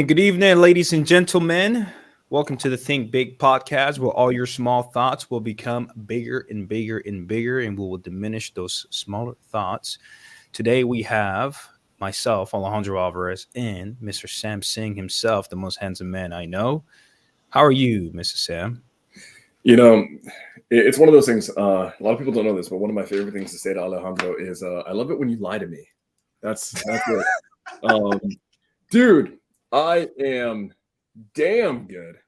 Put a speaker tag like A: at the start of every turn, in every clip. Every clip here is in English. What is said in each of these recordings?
A: good evening, ladies and gentlemen. Welcome to the Think Big podcast, where all your small thoughts will become bigger and bigger and bigger, and we will diminish those smaller thoughts. Today, we have myself, Alejandro Alvarez, and Mr. Sam Singh himself, the most handsome man I know. How are you, Mr. Sam?
B: You know, it's one of those things. A lot of people don't know this, but one of my favorite things to say to Alejandro is, "I love it when you lie to me." That's it, um, dude. I am damn good.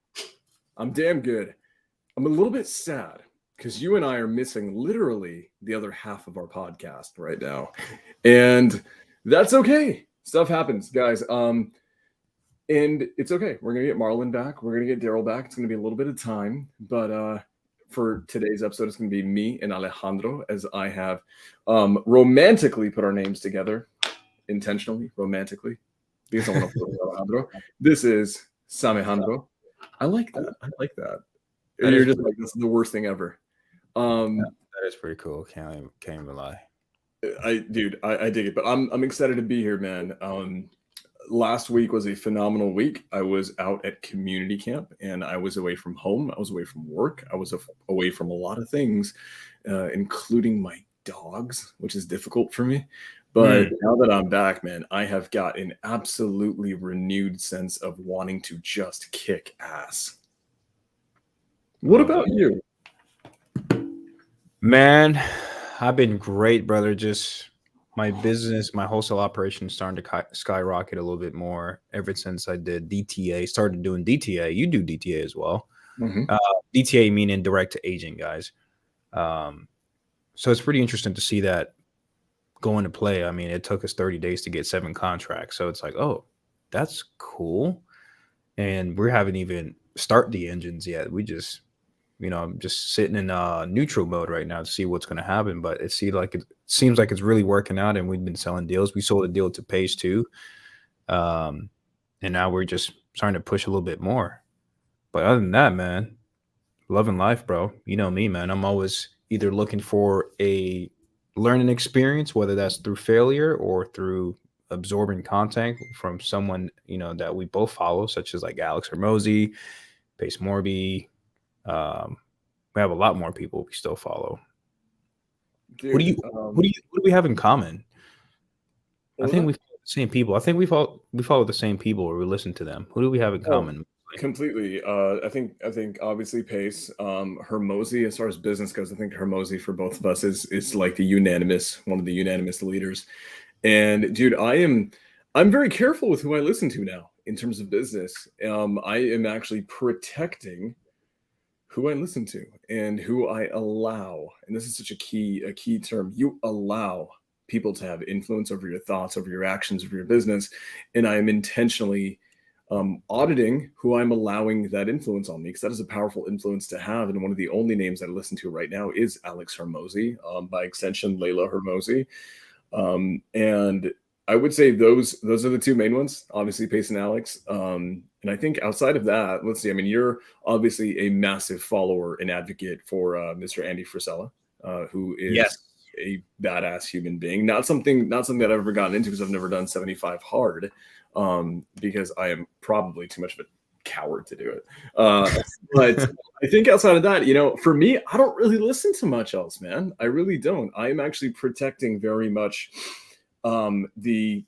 B: I'm damn good. I'm a little bit sad because you and I are missing literally the other half of our podcast right now, and that's okay. Stuff happens, guys. And it's okay. We're gonna get Marlon back. We're gonna get Daryl back. It's gonna be a little bit of time, but for today's episode, it's gonna be me and Alejandro as I have romantically put our names together, intentionally, romantically, because I want to put Alejandro. This is Samejandro. I like that. I like that.
A: That
B: You're
A: is
B: just like, this is the worst thing ever.
A: that is pretty cool. Can't even lie.
B: I dig it, but I'm excited to be here, man. Last week was a phenomenal week. I was out at community camp and I was away from home. I was away from work. I was away from a lot of things, including my dogs, which is difficult for me. But now that I'm back, man, I have got an absolutely renewed sense of wanting to just kick ass. What about you?
A: Man, I've been great, brother. Just my business, my wholesale operation is starting to skyrocket a little bit more ever since I did DTA, started doing DTA. You do DTA as well.
B: Mm-hmm.
A: DTA meaning direct to agent, guys. So it's pretty interesting to see that go into play. I mean, it took us 30 days to get 7 contracts. So it's like, oh, that's cool. And we haven't even start the engines yet. We just, I'm just sitting in neutral mode right now to see what's going to happen. But it seems like it's really working out, and we've been selling deals. We sold a deal to Pace too, and now we're just starting to push a little bit more. But other than that, man, loving life, bro. You know me, man. I'm always either looking for a learning experience, whether that's through failure or through absorbing content from someone that we both follow, such as like Alex Hermosi, Pace Morby. We have a lot more people we still follow.
B: Dude,
A: What do we have in common? I think we follow the same people. I think we follow the same people, or we listen to them. Who do we have in common?
B: Completely. I think obviously Pace, Hermosi, as far as business goes, I think Hermosi for both of us is like one of the unanimous leaders. And dude, I'm very careful with who I listen to now in terms of business. I am actually protecting who I listen to and who I allow. And this is such a key term. You allow people to have influence over your thoughts, over your actions, over your business. And I am intentionally auditing who I'm allowing that influence on me, because that is a powerful influence to have. And one of the only names I listen to right now is Alex Hermosi, by extension, Layla Hermosi. And I would say those are the two main ones, obviously Pace and Alex. And I think outside of that, let's see. I mean, you're obviously a massive follower and advocate for Mr. Andy Frisella, who is a badass human being. Not something that I've ever gotten into because I've never done 75 hard, because I am probably too much of a coward to do it. But I think outside of that, for me, I don't really listen to much else, man. I really don't. I am actually protecting very much the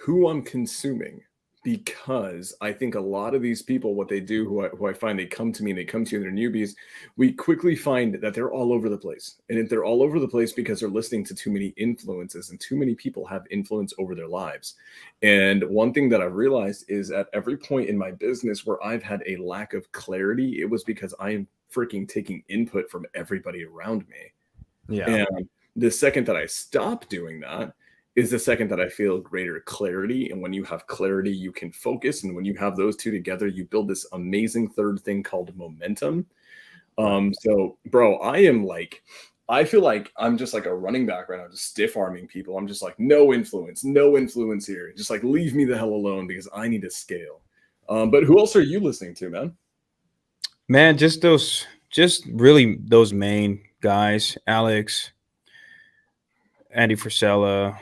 B: who I'm consuming, because I think a lot of these people, what they do, who I find they come to me and they come to you and they're newbies, we quickly find that they're all over the place. And if they're all over the place because they're listening to too many influences, and too many people have influence over their lives. And one thing that I've realized is at every point in my business where I've had a lack of clarity, it was because I am freaking taking input from everybody around me.
A: Yeah.
B: And the second that I stop doing that is the second that I feel greater clarity. And when you have clarity, you can focus. And when you have those two together, you build this amazing third thing called momentum. So bro, I feel like I'm just like a running back right now, just stiff arming people. I'm just like, no influence here. Just like, leave me the hell alone, because I need to scale. But who else are you listening to, man?
A: Man, just really those main guys: Alex, Andy Frisella,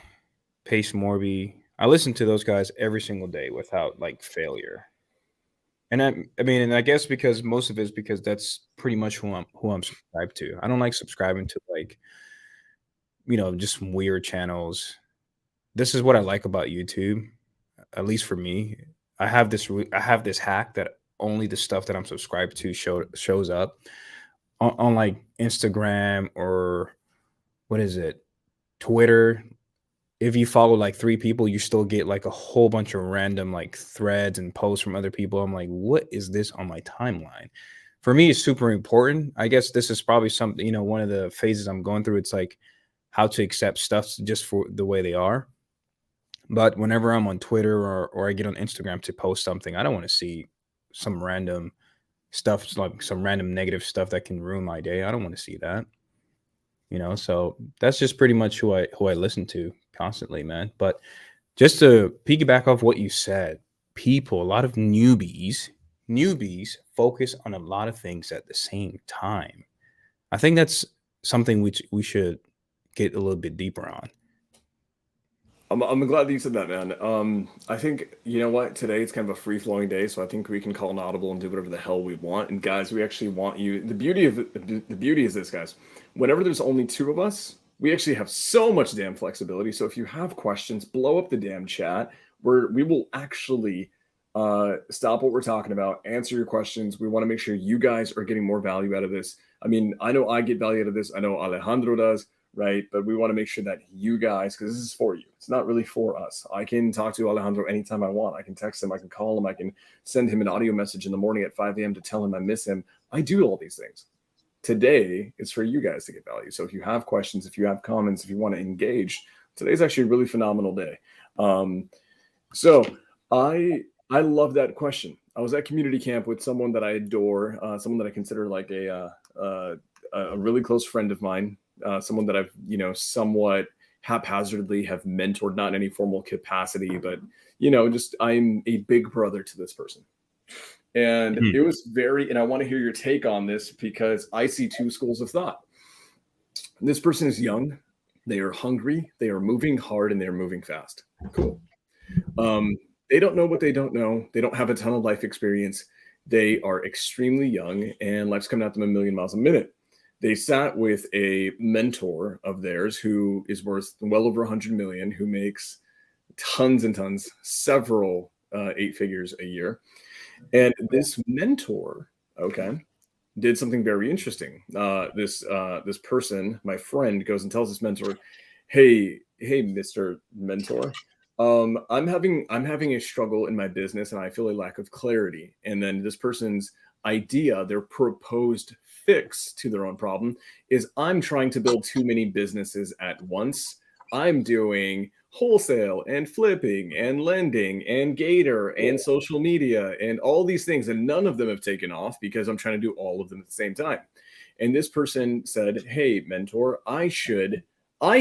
A: Pace Morby, I listen to those guys every single day without like failure. And I mean, and I guess because most of it is because that's pretty much who I'm subscribed to. I don't like subscribing to like, just some weird channels. This is what I like about YouTube, at least for me. I have this hack that only the stuff that I'm subscribed to shows up on like Instagram or what is it? Twitter. If you follow like 3 people, you still get like a whole bunch of random like threads and posts from other people. I'm like, what is this on my timeline? For me, it's super important. I guess this is probably something, one of the phases I'm going through. It's like how to accept stuff just for the way they are. But whenever I'm on Twitter or I get on Instagram to post something, I don't want to see some random stuff, like some random negative stuff that can ruin my day. I don't want to see that. So that's just pretty much who I listen to constantly, man. But just to piggyback off what you said, a lot of newbies focus on a lot of things at the same time. I think that's something which we should get a little bit deeper on.
B: I'm glad that you said that, man. I think you know what, today it's kind of a free flowing day, so I think we can call an audible and do whatever the hell we want. And guys, we actually want you. The beauty is this, guys. Whenever there's only 2 of us, we actually have so much damn flexibility. So if you have questions, blow up the damn chat. We will actually stop what we're talking about, answer your questions. We want to make sure you guys are getting more value out of this. I mean, I know I get value out of this. I know Alejandro does. Right. But we want to make sure that you guys, because this is for you, it's not really for us. I can talk to Alejandro anytime I want. I can text him, I can call him, I can send him an audio message in the morning at 5 a.m. to tell him I miss him. I do all these things. Today is for you guys to get value. So if you have questions, if you have comments, if you want to engage, today's actually a really phenomenal day. So I love that question. I was at community camp with someone that I adore, someone that I consider like a really close friend of mine. Someone that I've, somewhat haphazardly have mentored, not in any formal capacity, but, just I'm a big brother to this person. And it was and I want to hear your take on this because I see 2 schools of thought. This person is young, they are hungry, they are moving hard, and they're moving fast. Cool. They don't know what they don't know. They don't have a ton of life experience. They are extremely young and life's coming at them a million miles a minute. They sat with a mentor of theirs who is worth well over 100 million, who makes tons and tons, several 8 figures a year. And this mentor, did something very interesting. This person, my friend, goes and tells this mentor, hey, Mr. Mentor, I'm having a struggle in my business and I feel a lack of clarity. And then this person's idea, their proposed fix to their own problem is I'm trying to build too many businesses at once. I'm doing wholesale and flipping and lending and Gator and social media and all these things. And none of them have taken off because I'm trying to do all of them at the same time. And this person said, hey, mentor, I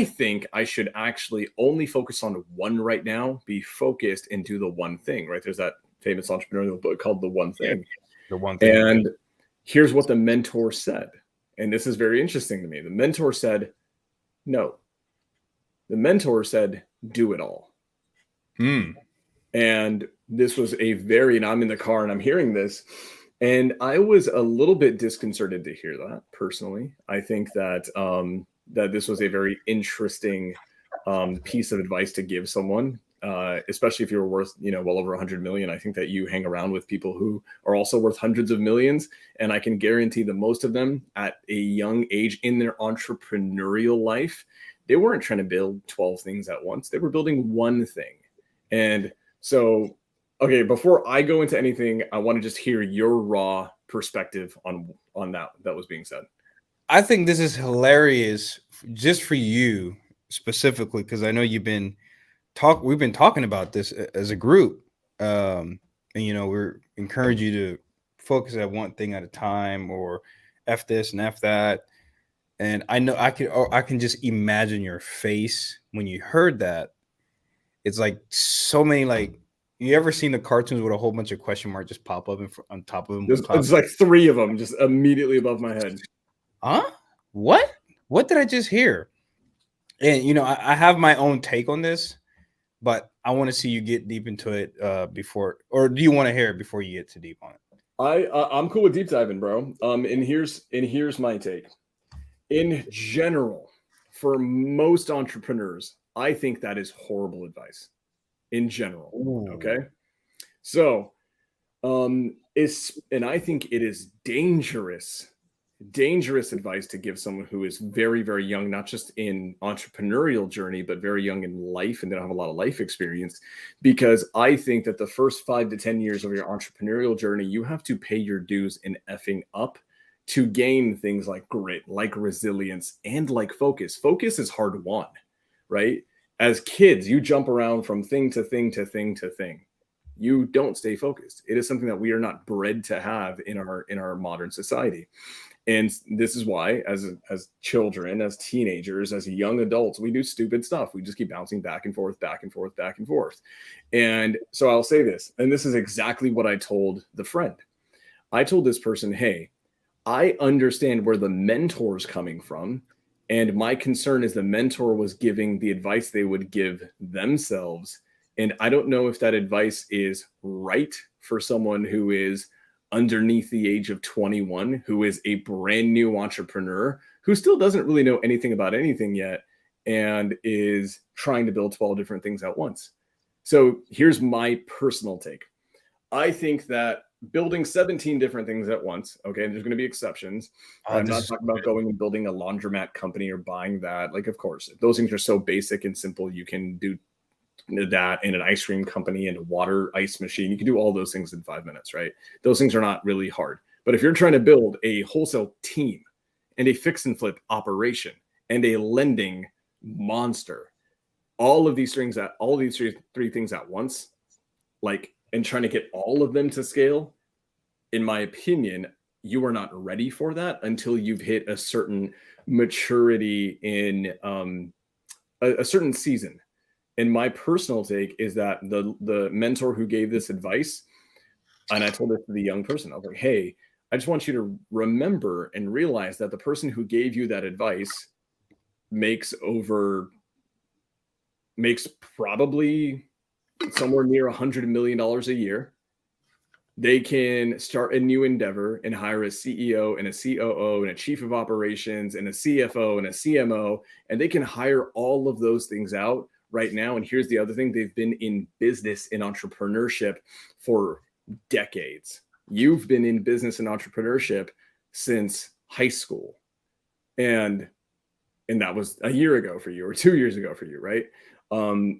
B: think I should actually only focus on one right now, be focused and do the one thing, right? There's that famous entrepreneurial book called The One Thing.
A: The one thing.
B: And here's what the mentor said. And this is very interesting to me. The mentor said, no. The mentor said, do it all. And this was and I'm in the car and I'm hearing this. And I was a little bit disconcerted to hear that personally. I think that that this was a very interesting piece of advice to give someone. Especially if you're worth, well over 100 million. I think that you hang around with people who are also worth hundreds of millions. And I can guarantee that most of them at a young age in their entrepreneurial life, they weren't trying to build 12 things at once. They were building one thing. And so, okay, before I go into anything, I want to just hear your raw perspective on that was being said.
A: I think this is hilarious just for you specifically, because I know we've been talking about this as a group, and we're encourage you to focus at one thing at a time, or F this and F that. And I know I can just imagine your face when you heard that. It's like so many, like, you ever seen the cartoons with a whole bunch of question marks just pop up on top of them?
B: There's like 3 of them just immediately above my head.
A: Huh? What did I just hear? And I have my own take on this, but I want to see you get deep into it before, or do you want to hear it before you get too deep on it?
B: I'm cool with deep diving, bro. And here's my take. In general, for most entrepreneurs, I think that is horrible advice. In general, okay. So, and I think it is dangerous advice to give someone who is very, very young, not just in entrepreneurial journey, but very young in life and they don't have a lot of life experience. Because I think that the first 5 to 10 years of your entrepreneurial journey, you have to pay your dues in effing up to gain things like grit, like resilience, and like focus. Focus is hard won, right? As kids, you jump around from thing to thing to thing to thing. You don't stay focused. It is something that we are not bred to have in our modern society. And this is why, as children, as teenagers, as young adults, we do stupid stuff. We just keep bouncing back and forth, back and forth, back and forth. And so I'll say this, and this is exactly what I told the friend. I told this person, hey, I understand where the mentor's coming from. And my concern is the mentor was giving the advice they would give themselves. And I don't know if that advice is right for someone who is underneath the age of 21, who is a brand new entrepreneur, who still doesn't really know anything about anything yet, and is trying to build 12 different things at once. So here's my personal take. I think that building 17 different things at once, okay, and there's going to be exceptions. I'm not talking about going and building a laundromat company or buying that. Like, of course, those things are so basic and simple. You can do that in an ice cream company and a water ice machine. You can do all those things in 5 minutes, right? Those things are not really hard. But if you're trying to build a wholesale team and a fix and flip operation and a lending monster, all of these things three things at once, like, and trying to get all of them to scale, in my opinion, you are not ready for that until you've hit a certain maturity in a certain season. And my personal take is that the mentor who gave this advice, and I told it to the young person, I was like, hey, I just want you to remember and realize that the person who gave you that advice makes probably somewhere near $100 million a year. They can start a new endeavor and hire a CEO and a COO and a chief of operations and a CFO and a CMO, and they can hire all of those things out right now. And here's the other thing. They've been in business and entrepreneurship for decades. You've been in business and entrepreneurship since high school. And that was a year ago for you or 2 years ago for you, right?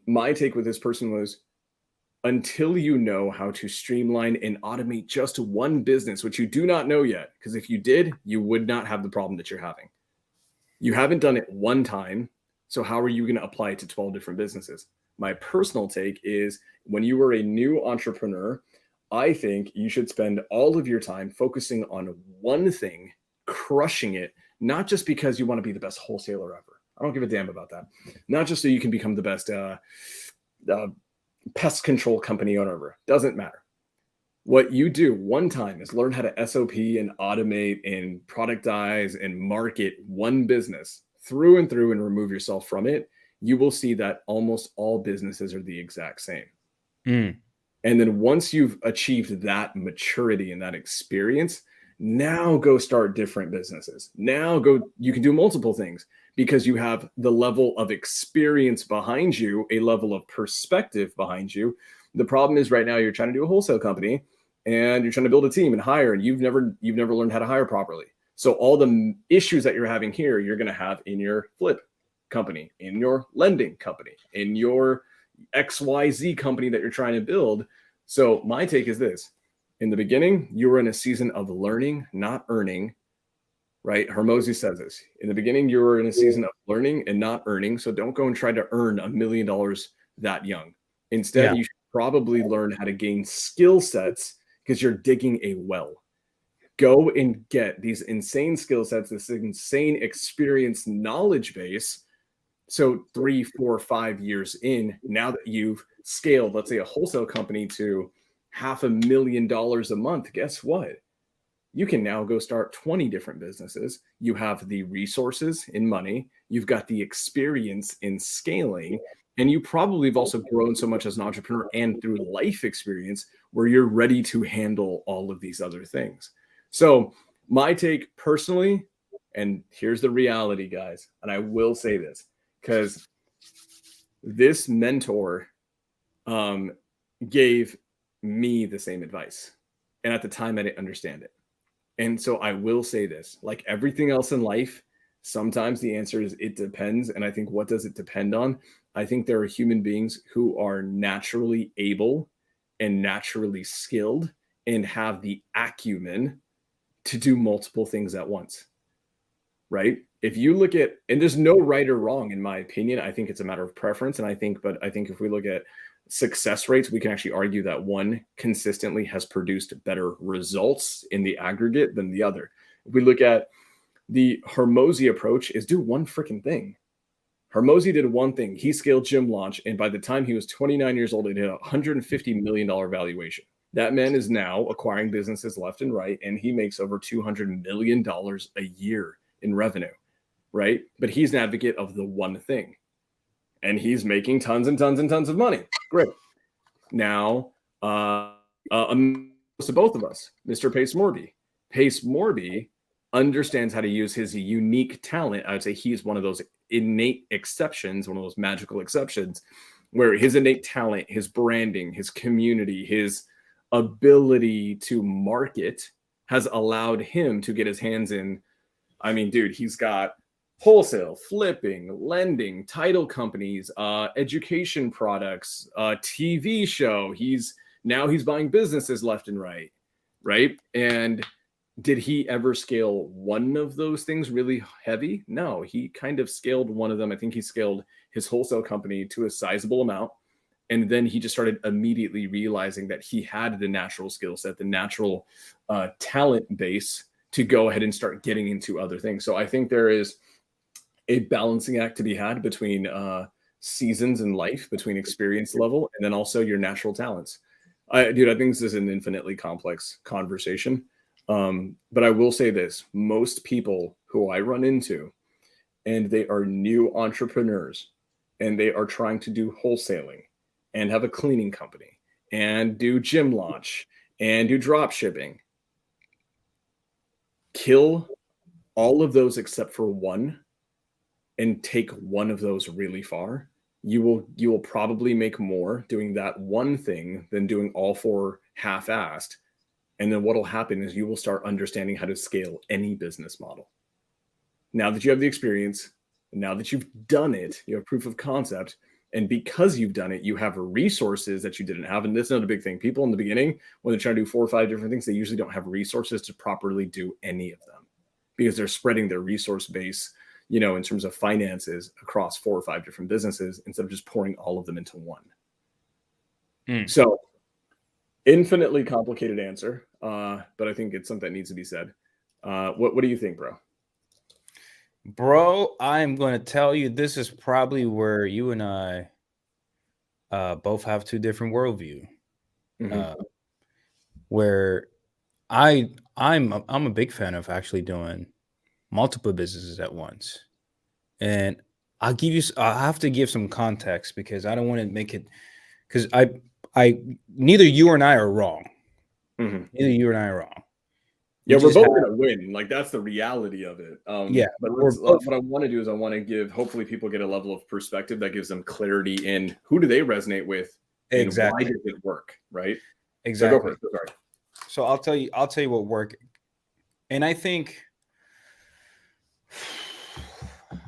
B: My take with this person was, until you know how to streamline and automate just one business, which you do not know yet, because if you did, you would not have the problem that you're having. You haven't done it one time. So how are you going to apply it to 12 different businesses? My personal take is, when you are a new entrepreneur, I think you should spend all of your time focusing on one thing, crushing it, not just because you want to be the best wholesaler ever. I don't give a damn about that. Not just so you can become the best pest control company owner ever. Doesn't matter. What you do one time is learn how to SOP and automate and productize and market one business through and through and remove yourself from it. You will see that almost all businesses are the exact same. And then once you've achieved that maturity and that experience, now go start different businesses. You can do multiple things because you have the level of experience behind you, a level of perspective behind you. The problem is right now you're trying to do a wholesale company and you're trying to build a team and hire, and you've never learned how to hire properly. So all the issues that you're having here, you're going to have in your flip company, in your lending company, in your XYZ company that you're trying to build. So my take is this. In the beginning, you were in a season of learning, not earning, right? Hormozi says this. In the beginning, you were in a season of learning and not earning. So don't go and try to earn $1 million that young. Instead, you should probably learn how to gain skill sets because you're digging a well. Go and get these insane skill sets, this insane experience knowledge base. So 3, 4, 5 years in, now that you've scaled, let's say, a wholesale company to $500,000 a month, guess what? You can now go start 20 different businesses. You have the resources in money. You've got the experience in scaling. And you probably have also grown so much as an entrepreneur and through life experience where you're ready to handle all of these other things. So, my take personally, and here's the reality, guys, and I will say this because this mentor gave me the same advice. And at the time, I didn't understand it. And so I will say this, like everything else in life, sometimes the answer is it depends. And I think what does it depend on? I think there are human beings who are naturally able and naturally skilled and have the acumen to do multiple things at once, right? If you look at, and there's no right or wrong, in my opinion, I think it's a matter of preference. And I think if we look at success rates, we can actually argue that one consistently has produced better results in the aggregate than the other. If we look at the Hormozi approach, is do one freaking thing. Hormozi did one thing. He scaled Gym Launch, and by the time he was 29 years old, it hit a $150 million valuation. That man is now acquiring businesses left and right, and he makes over $200 million a year in revenue, right? But he's an advocate of the one thing. And he's making tons and tons and tons of money. Great. Now, to both of us, Mr. Pace Morby. Pace Morby understands how to use his unique talent. I would say he's one of those innate exceptions, one of those magical exceptions, where his innate talent, his branding, his community, his ability to market has allowed him to get his hands in. I mean, dude, he's got wholesale, flipping, lending, title companies, education products, TV show. He's buying businesses left and right? And did he ever scale one of those things really heavy? No, he kind of scaled one of them. I think he scaled his wholesale company to a sizable amount. And then he just started immediately realizing that he had the natural skill set, the natural talent base to go ahead and start getting into other things. So I think there is a balancing act to be had between seasons in life, between experience level, and then also your natural talents. I think this is an infinitely complex conversation. But I will say this, most people who I run into, and they are new entrepreneurs, and they are trying to do wholesaling and have a cleaning company and do Gym Launch and do drop shipping, kill all of those except for one and take one of those really far. You will probably make more doing that one thing than doing all four half-assed. And then what will happen is you will start understanding how to scale any business model. Now that you have the experience, now that you've done it, you have proof of concept. And because you've done it, you have resources that you didn't have. And this is not a big thing. People in the beginning, when they're trying to do 4 or 5 different things, they usually don't have resources to properly do any of them because they're spreading their resource base, in terms of finances across 4 or 5 different businesses instead of just pouring all of them into one. So infinitely complicated answer, but I think it's something that needs to be said. What do you think, bro?
A: Bro, I'm going to tell you, this is probably where you and I both have two different worldview. Where I'm a big fan of actually doing multiple businesses at once, and I have to give some context because I don't want to make it, because neither you or I are wrong. Neither you and I are wrong.
B: Yeah, we're both going to win. Like, that's the reality of it.
A: Yeah.
B: But what I want to do is I want to give, hopefully people get a level of perspective that gives them clarity in who do they resonate with and why does it work, right?
A: Exactly.
B: So go for it. Sorry.
A: So I'll tell you what worked. And I think,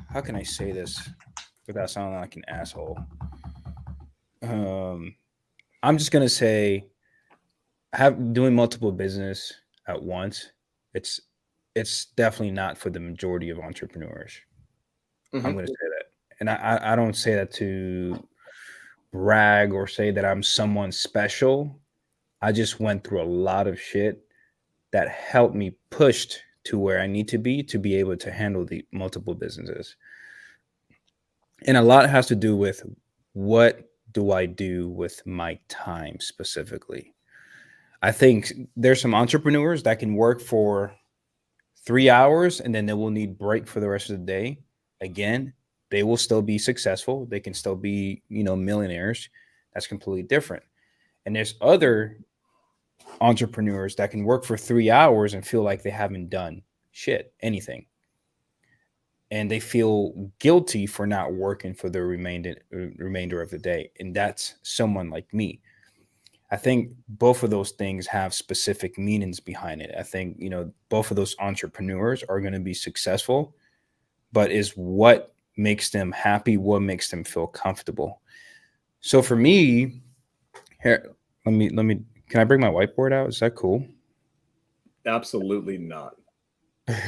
A: how can I say this without sounding like an asshole? I'm just going to say, doing multiple business at once, it's definitely not for the majority of entrepreneurs. I'm going to say that. And I don't say that to brag or say that I'm someone special. I just went through a lot of shit that helped me push to where I need to be able to handle the multiple businesses. And a lot has to do with what do I do with my time specifically. I think there's some entrepreneurs that can work for 3 hours and then they will need break for the rest of the day. Again, they will still be successful. They can still be, millionaires. That's completely different. And there's other entrepreneurs that can work for 3 hours and feel like they haven't done anything. And they feel guilty for not working for the remainder of the day. And that's someone like me. I think both of those things have specific meanings behind it. I think, both of those entrepreneurs are going to be successful, but is what makes them happy, what makes them feel comfortable. So for me, here, can I bring my whiteboard out? Is that cool?
B: Absolutely not.
A: Let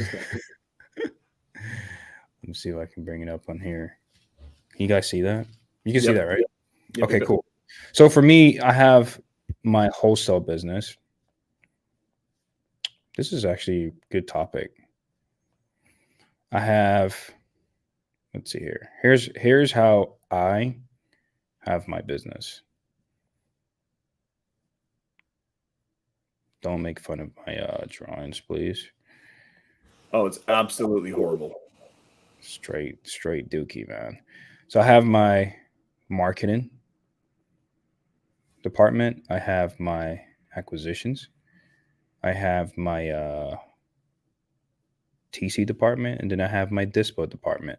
A: me see if I can bring it up on here. Can you guys see that? You can see
B: Yep.
A: that, right?
B: Yep,
A: Okay,
B: yep.
A: cool. So for me, I have my wholesale business. This is actually a good topic. I have, let's see here. Here's how I have my business. Don't make fun of my drawings, please.
B: Oh, it's absolutely horrible.
A: Straight dookie, man. So I have my marketing department. I have my acquisitions. I have my TC department, and then I have my dispo department.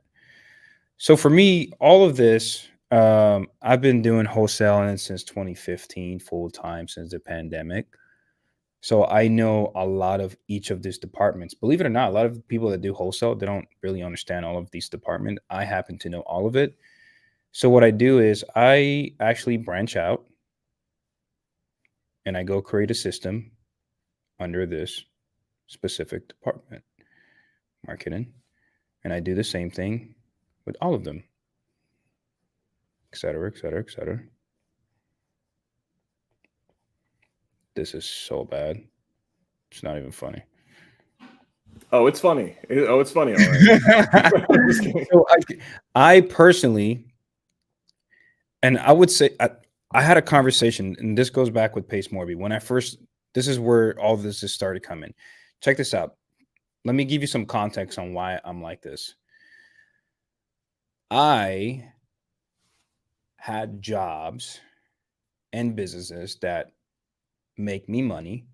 A: So for me, all of this, I've been doing wholesaling since 2015, full time since the pandemic. So I know a lot of each of these departments. Believe it or not, a lot of people that do wholesale, they don't really understand all of these departments. I happen to know all of it. So what I do is I actually branch out and I go create a system under this specific department, marketing, and I do the same thing with all of them, et cetera, et cetera, et cetera. This is so bad. It's not even funny.
B: Oh, it's funny. It's funny. All right. I'm just kidding.
A: So I personally, and I would say I had a conversation, and this goes back with Pace Morby. When I first, this is where all of this has started coming. Check this out. Let me give you some context on why I'm like this. I had jobs and businesses that make me money.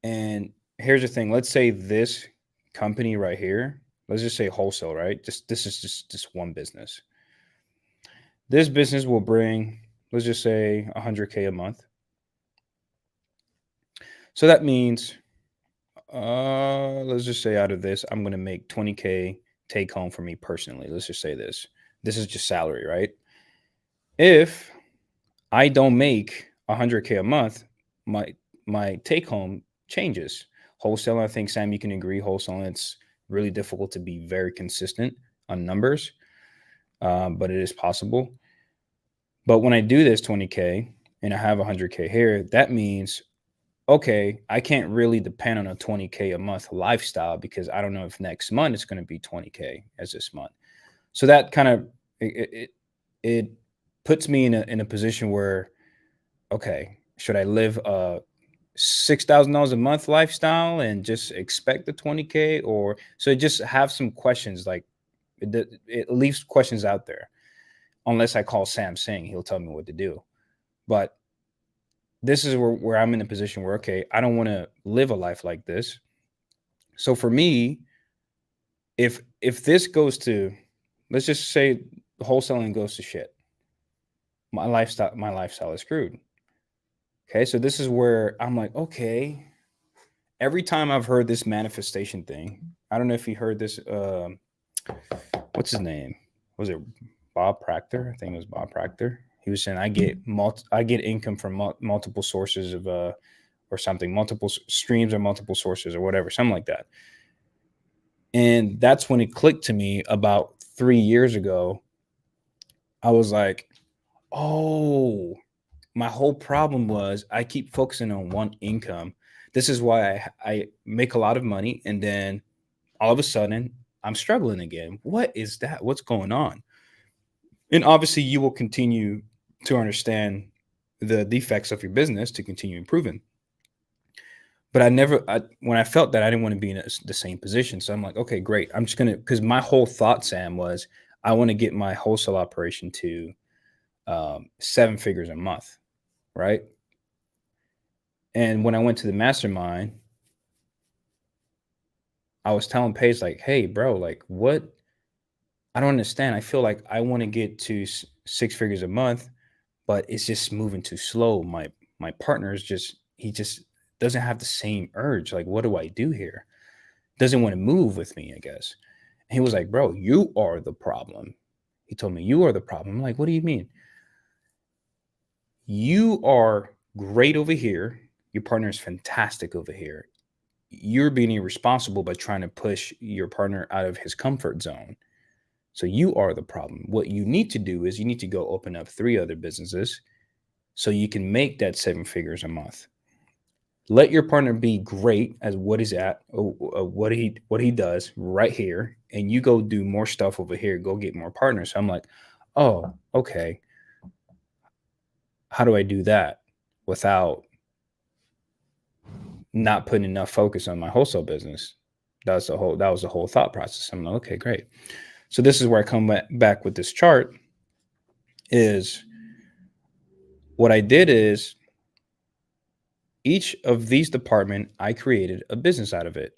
A: And here's the thing. Let's say this company right here, let's just say wholesale, right? This is just one business. This business will bring, let's just say 100K a month. So that means, let's just say out of this, I'm going to make 20K take home for me personally. Let's just say this is just salary, right? If I don't make 100K a month, my take home changes. Wholesale, I think, Sam, you can agree, wholesale, it's really difficult to be very consistent on numbers, but it is possible. But when I do this 20K and I have 100K here, that means, okay, I can't really depend on a 20K a month lifestyle because I don't know if next month it's going to be 20K as this month. So that kind of, it puts me in a position where, okay, should I live a $6,000 a month lifestyle and just expect the 20K, or so just have some questions, like it leaves questions out there. Unless I call Sam Singh, he'll tell me what to do. But this is where I'm in a position where, okay, I don't want to live a life like this. So for me, if this goes to, let's just say the wholesaling goes to shit, my lifestyle is screwed. Okay, so this is where I'm like, okay, every time I've heard this manifestation thing, I don't know if you heard this, what's his name? Was it Bob Proctor? I think it was Bob Proctor. He was saying I get income from multiple sources of or something, multiple streams or multiple sources or whatever, something like that. And that's when it clicked to me about 3 years ago. I was like, oh, my whole problem was I keep focusing on one income. This is why I make a lot of money, and then all of a sudden I'm struggling again. What is that? What's going on? And obviously you will continue to understand the defects of your business to continue improving. But when I felt that, I didn't want to be in the same position. So I'm like, okay, great. I'm just going to, because my whole thought, Sam, was I want to get my wholesale operation to 7 figures a month, right? And when I went to the mastermind, I was telling Paige, like, hey, bro, like, what? I don't understand. I feel like I want to get to 6 figures a month, but it's just moving too slow. My partner is just, he just doesn't have the same urge. Like, what do I do here? Doesn't want to move with me, I guess. And he was like, bro, you are the problem. He told me, you are the problem. I'm like, what do you mean? You are great over here. Your partner is fantastic over here. You're being irresponsible by trying to push your partner out of his comfort zone. So you are the problem. What you need to do is you need to go open up 3 other businesses so you can make that 7 figures a month. Let your partner be great as what he's at, what he does right here, and you go do more stuff over here. Go get more partners. So I'm like, oh, okay. How do I do that without not putting enough focus on my wholesale business? That was the whole thought process. I'm like, okay, great. So this is where I come back with this chart. Is what I did is each of these departments, I created a business out of it.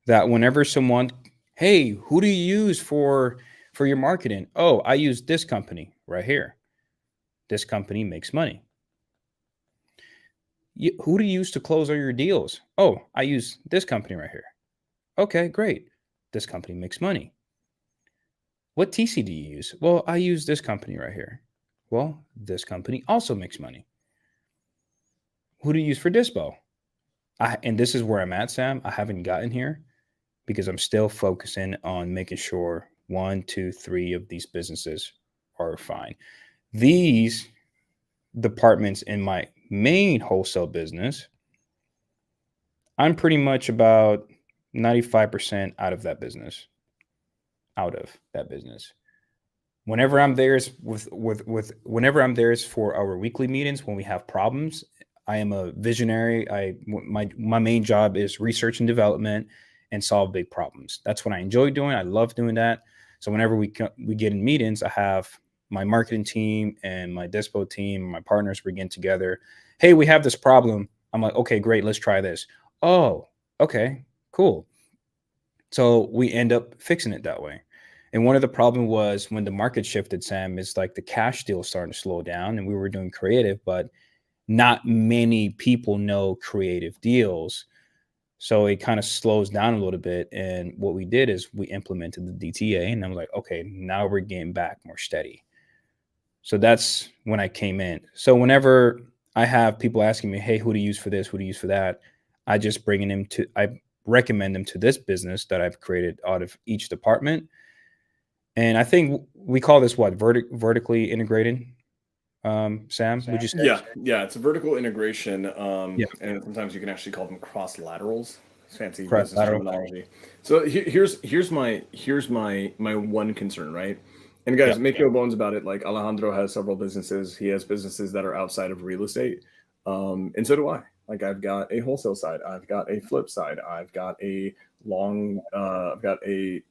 A: That whenever someone, hey, who do you use for your marketing? Oh, I use this company right here. This company makes money. Who do you use to close all your deals? Oh, I use this company right here. Okay, great. This company makes money. What TC do you use? Well, I use this company right here. Well, this company also makes money. Who do you use for Dispo? And this is where I'm at, Sam. I haven't gotten here because I'm still focusing on making sure 1, 2, 3 of these businesses are fine. These departments in my main wholesale business, I'm pretty much about 95% out of that business. Whenever I'm there is whenever I'm there is for our weekly meetings when we have problems. I am a visionary. My main job is research and development and solve big problems. That's what I enjoy doing. I love doing that. So whenever we get in meetings, I have my marketing team and my Dispo team, my partners begin together. Hey, we have this problem. I'm like, okay, great. Let's try this. Oh, okay, cool. So we end up fixing it that way. And one of the problem was when the market shifted, Sam, is like the cash deal starting to slow down and we were doing creative, but not many people know creative deals. So it kind of slows down a little bit. And what we did is we implemented the DTA and I'm like, okay, now we're getting back more steady. So that's when I came in. So whenever I have people asking me, hey, who do you use for this? Who do you use for that? I recommend them to this business that I've created out of each department. And I think we call this what? Vertically integrated. Sam, would you say?
B: Yeah, it's a vertical integration.
A: Yeah.
B: And sometimes you can actually call them cross laterals. Fancy
A: Cross
B: business
A: lateral.
B: terminology. So here's my one concern, right? And guys, make no bones about it. Like Alejandro has several businesses. He has businesses that are outside of real estate, and so do I. Like I've got a wholesale side, I've got a flip side, I've got a we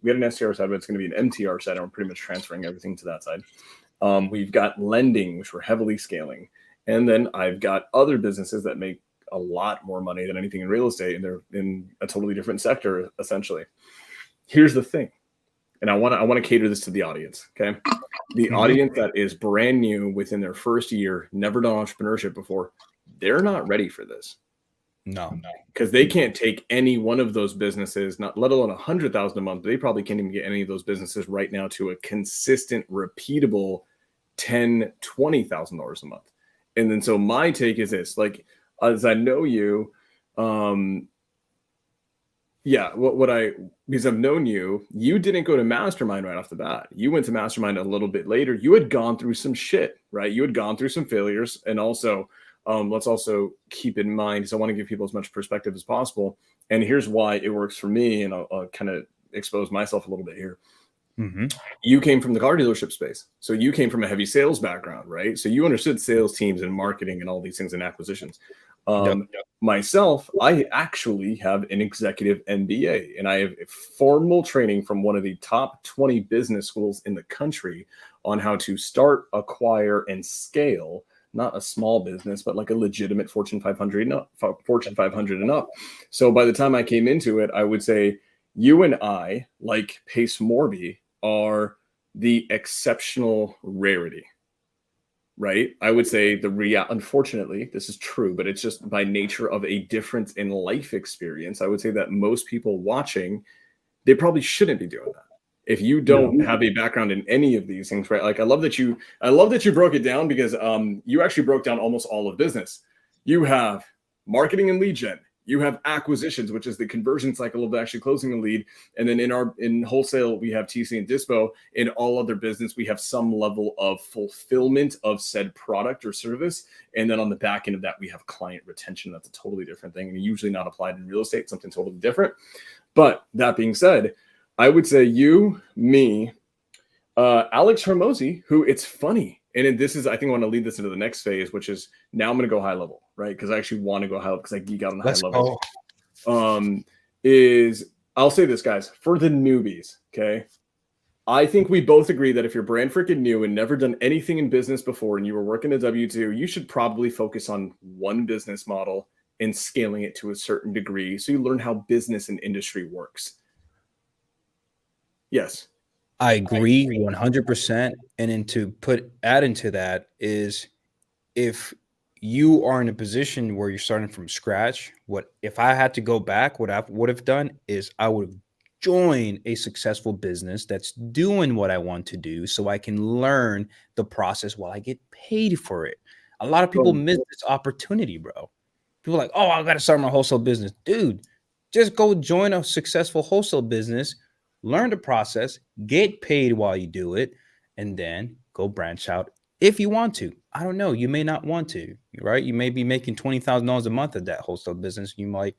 B: had an STR side, but it's going to be an MTR side, and we're pretty much transferring everything to that side. We've got lending, which we're heavily scaling. And then I've got other businesses that make a lot more money than anything in real estate, and they're in a totally different sector, essentially. Here's the thing, and I want to cater this to the audience, okay? The audience that is brand new within their first year, never done entrepreneurship before, they're not ready for this.
A: No.
B: Because they can't take any one of those businesses, not let alone 100,000 a month. They probably can't even get any of those businesses right now to a consistent, repeatable $10,000, $20,000 a month. And then so my take is this, like, as I know you, because I've known you, you didn't go to mastermind right off the bat. You went to mastermind a little bit later. You had gone through some shit, right? You had gone through some failures. And also, let's also keep in mind, because I want to give people as much perspective as possible. And here's why it works for me. And I'll kind of expose myself a little bit here. Mm-hmm. You came from the car dealership space. So you came from a heavy sales background, right? So you understood sales teams and marketing and all these things and acquisitions.
A: Yep.
B: Myself, I actually have an executive MBA, and I have formal training from one of the top 20 business schools in the country on how to start, acquire, and scale not a small business, but like a legitimate Fortune 500 and up, Fortune 500 and up. So by the time I came into it, I would say you and I, like Pace Morby, are the exceptional rarity, right? I would say unfortunately, this is true, but it's just by nature of a difference in life experience. I would say that most people watching, they probably shouldn't be doing that. If you don't have a background in any of these things, right? Like I love that you broke it down, because you actually broke down almost all of business. You have marketing and lead gen. You have acquisitions, which is the conversion cycle of actually closing a lead. And then in wholesale, we have TC and Dispo. In all other business, we have some level of fulfillment of said product or service. And then on the back end of that, we have client retention. That's a totally different thing, and usually not applied in real estate, something totally different. But that being said, I would say you, me, Alex Hormozi, who, it's funny. And this is, I think I want to lead this into the next phase, which is now I'm going to go high level, right? Because I actually want to go high level because I geek out on high level. I'll say this, guys, for the newbies, okay? I think we both agree that if you're brand freaking new and never done anything in business before and you were working a W-2, you should probably focus on one business model and scaling it to a certain degree so you learn how business and industry works. Yes.
A: I agree 100%. And then to add into that is, if you are in a position where you're starting from scratch, if I had to go back, what I would have done is I would have joined a successful business that's doing what I want to do, so I can learn the process while I get paid for it. A lot of people miss this opportunity, bro. People are like, oh, I got to start my wholesale business. Dude, just go join a successful wholesale business, learn the process, get paid while you do it, and then go branch out if you want to. I don't know. You may not want to, right? You may be making $20,000 a month at that wholesale business. You might,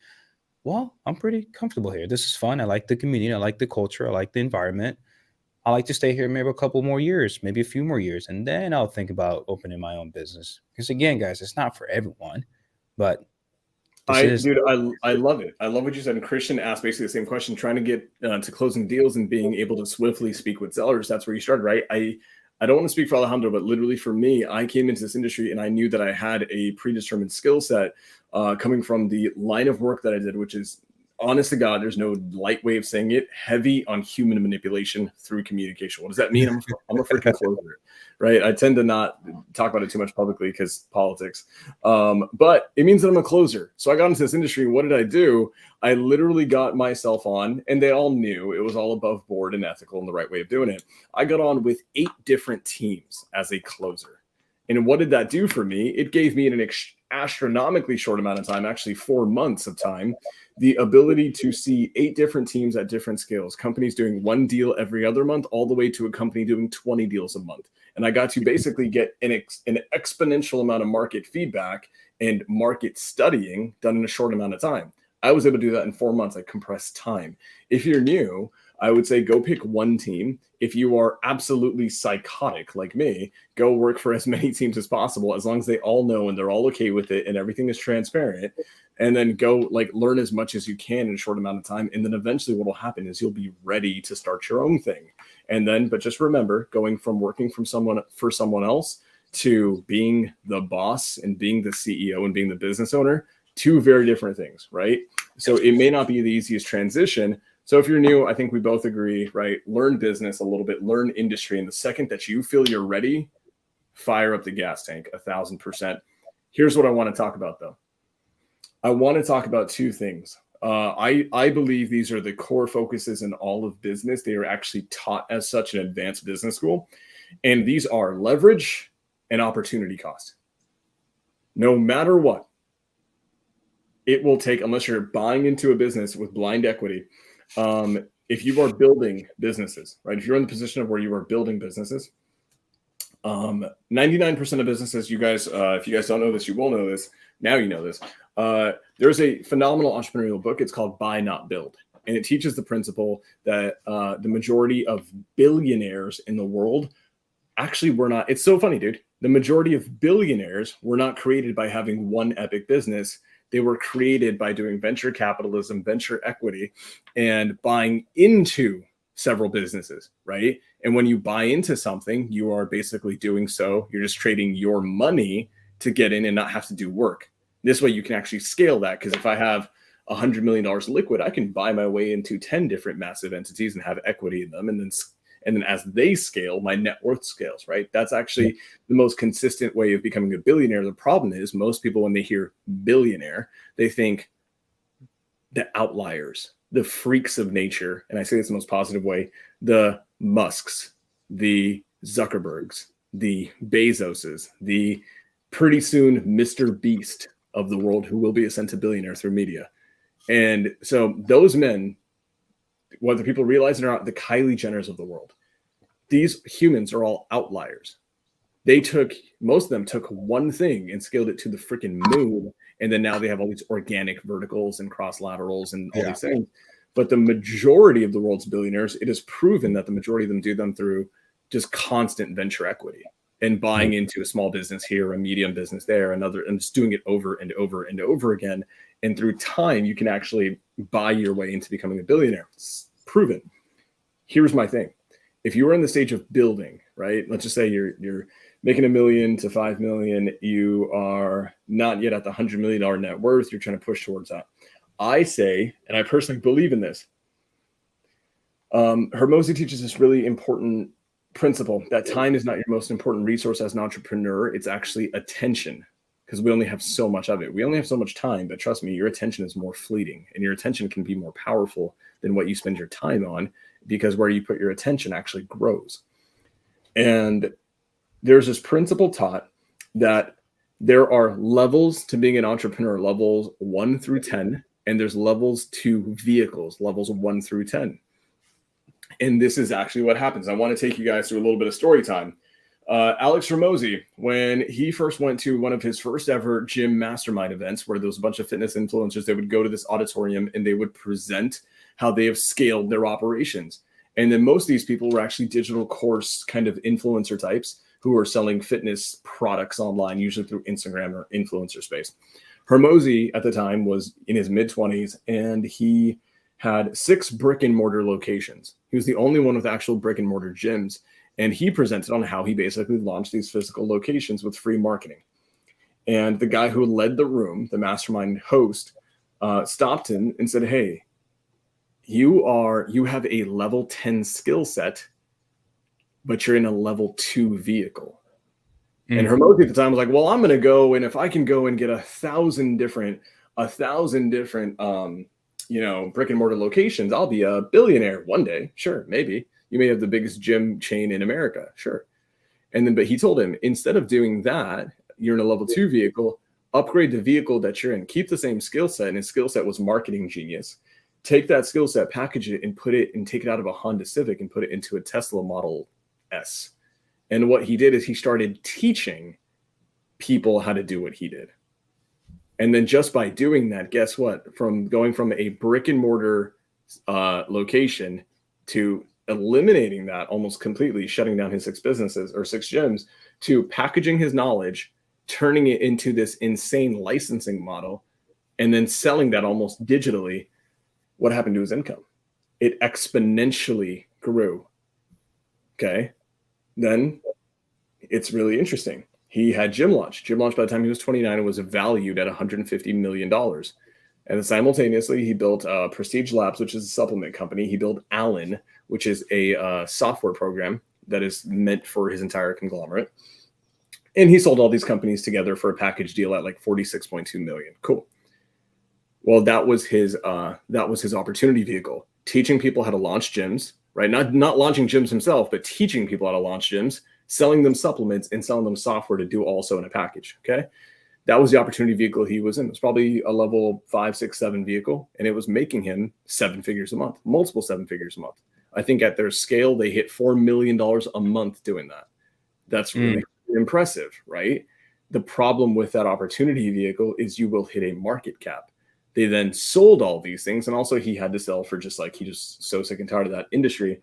A: well, I'm pretty comfortable here. This is fun. I like the community. I like the culture. I like the environment. I like to stay here maybe a couple more years, maybe a few more years, and then I'll think about opening my own business. Because again, guys, it's not for everyone, but
B: I love it. I love what you said. And Christian asked basically the same question, trying to get to closing deals and being able to swiftly speak with sellers. That's where you started, right? I don't want to speak for Alejandro, but literally for me, I came into this industry and I knew that I had a predetermined skill set coming from the line of work that I did, which is, honest to God, there's no light way of saying it, heavy on human manipulation through communication. What does that mean? I'm a freaking closer, right? I tend to not talk about it too much publicly because politics, but it means that I'm a closer. So I got into this industry. What did I do? I literally got myself on, and they all knew it was all above board and ethical and the right way of doing it. I got on with 8 different teams as a closer. And what did that do for me? It gave me an astronomically short amount of time, actually 4 months of time, the ability to see 8 different teams at different scales, companies doing 1 deal every other month, all the way to a company doing 20 deals a month. And I got to basically get an exponential amount of market feedback and market studying done in a short amount of time. I was able to do that in 4 months. I compressed time. If you're new, I would say go pick one team. If you are absolutely psychotic like me, go work for as many teams as possible, as long as they all know and they're all okay with it and everything is transparent. And then go learn as much as you can in a short amount of time. And then eventually what will happen is you'll be ready to start your own thing. And then, but just remember, going from working for someone else to being the boss and being the CEO and being the business owner, 2 very different things, right? So it may not be the easiest transition. So if you're new, I think we both agree, right? Learn business a little bit, learn industry. And the second that you feel you're ready, fire up the gas tank 1,000%. Here's what I want to talk about, though. I want to talk about 2 things. I believe these are the core focuses in all of business. They are actually taught as such in advanced business school. And these are leverage and opportunity cost. No matter what, it will take, unless you're buying into a business with blind equity, if you are building businesses, right? If you're in the position of where you are building businesses, 99% of businesses, you guys, if you guys don't know this, you will know this. Now you know this. There's a phenomenal entrepreneurial book. It's called Buy Not Build. And it teaches the principle that the majority of billionaires in the world actually were not. It's so funny, dude. The majority of billionaires were not created by having one epic business. They were created by doing venture capitalism, venture equity, and buying into several businesses, right? And when you buy into something, you are basically doing so. You're just trading your money to get in and not have to do work. This way you can actually scale that, because if I have $100 million liquid, I can buy my way into 10 different massive entities and have equity in them. And then as they scale, my net worth scales, right? That's actually the most consistent way of becoming a billionaire. The problem is most people, when they hear billionaire, they think the outliers, the freaks of nature. And I say this in the most positive way, the Musks, the Zuckerbergs, the Bezoses, the pretty soon Mr. Beast of the world, who will be a centibillionaire through media. And so those men, whether people realize it or not, the Kylie Jenners of the world, these humans are all outliers. Most of them took one thing and scaled it to the freaking moon. And then now they have all these organic verticals and cross laterals and all these things. But the majority of the world's billionaires, it is proven that the majority of them do them through just constant venture equity and buying into a small business here, a medium business there, another, and just doing it over and over and over again. And through time, you can actually buy your way into becoming a billionaire. It's proven. Here's my thing. If you are in the stage of building, right? Let's just say you're making $1 million to $5 million. You are not yet at the $100 million net worth. You're trying to push towards that. I say, and I personally believe in this, Hormozi teaches this really important principle that time is not your most important resource as an entrepreneur. It's actually attention, because we only have so much of it. We only have so much time, but trust me, your attention is more fleeting, and your attention can be more powerful than what you spend your time on, because where you put your attention actually grows. And there's this principle taught that there are levels to being an entrepreneur, levels 1 through 10, and there's levels to vehicles, levels 1 through 10. And this is actually what happens. I want to take you guys through a little bit of story time. Alex Hormozi, when he first went to one of his first ever gym mastermind events, where there was a bunch of fitness influencers, they would go to this auditorium and they would present how they have scaled their operations. And then most of these people were actually digital course kind of influencer types who are selling fitness products online, usually through Instagram or influencer space. Hormozi at the time was in his mid-20s, and he had 6 brick and mortar locations. He was the only one with actual brick and mortar gyms. And he presented on how he basically launched these physical locations with free marketing. And the guy who led the room, the mastermind host, stopped him and said, "Hey, you have a level 10 skill set, but you're in a level 2 vehicle." And Hormozi at the time was like, "Well, I'm going to go, and if I can go and get 1,000 different brick and mortar locations, I'll be a billionaire one day. Sure, maybe. You may have the biggest gym chain in America. Sure." But he told him, instead of doing that, you're in a level 2 vehicle, upgrade the vehicle that you're in, keep the same skill set. And his skill set was marketing genius. Take that skill set, package it, and take it out of a Honda Civic and put it into a Tesla Model S. And what he did is he started teaching people how to do what he did. And then just by doing that, guess what? From going from a brick and mortar location to eliminating that almost completely, shutting down his 6 businesses or 6 gyms, to packaging his knowledge, turning it into this insane licensing model, and then selling that almost digitally. What happened to his income? It exponentially grew. Okay. Then it's really interesting. He had Gym Launch. Gym Launch, by the time he was 29, it was valued at $150 million. And then simultaneously, he built Prestige Labs, which is a supplement company. He built Allen, which is a software program that is meant for his entire conglomerate. And he sold all these companies together for a package deal at like $46.2 million. Cool. Well, that was his opportunity vehicle, teaching people how to launch gyms, right? Not launching gyms himself, but teaching people how to launch gyms, selling them supplements, and selling them software to do also in a package. Okay. That was the opportunity vehicle he was in. It was probably a level 5, 6, 7 vehicle, and it was making him 7 figures a month, multiple 7 figures a month. I think at their scale, they hit $4 million a month doing that. That's really impressive, right? The problem with that opportunity vehicle is you will hit a market cap. They then sold all these things, and also he had to sell for just so sick and tired of that industry.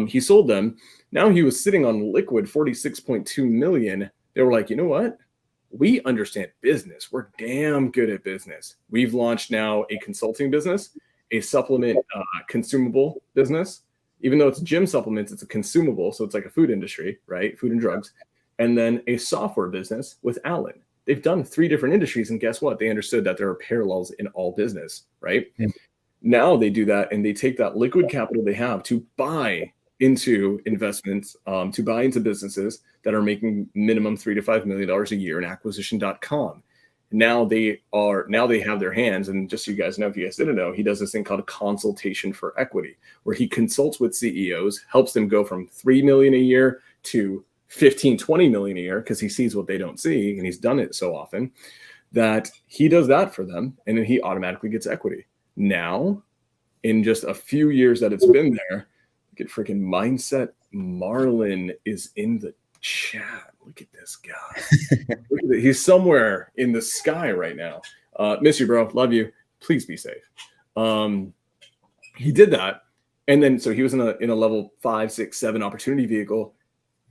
B: He sold them. Now he was sitting on liquid $46.2 million, They were like, you know what? We understand business. We're damn good at business. We've launched now a consulting business, a supplement consumable business. Even though it's gym supplements, it's a consumable. So it's like a food industry, right? Food and drugs. And then a software business with Alan. They've done 3 different industries. And guess what? They understood that there are parallels in all business, right?
A: Yeah.
B: Now they do that and they take that liquid capital they have to buy into investments, to buy into businesses that are making minimum $3 to $5 million a year in acquisition.com. Now they have their hands, and just so you guys know, if you guys didn't know, he does this thing called a consultation for equity, where he consults with CEOs, helps them go from 3 million a year to 15, 20 million a year, because he sees what they don't see, and he's done it so often that he does that for them, and then he automatically gets equity. Now, in just a few years that it's been there, look at freaking Mindset Marlin is in the chat. Look at this guy. He's somewhere in the sky right now. Miss you, bro. Love you. Please be safe. He did that. And then, so he was in a level 5, 6, 7 opportunity vehicle.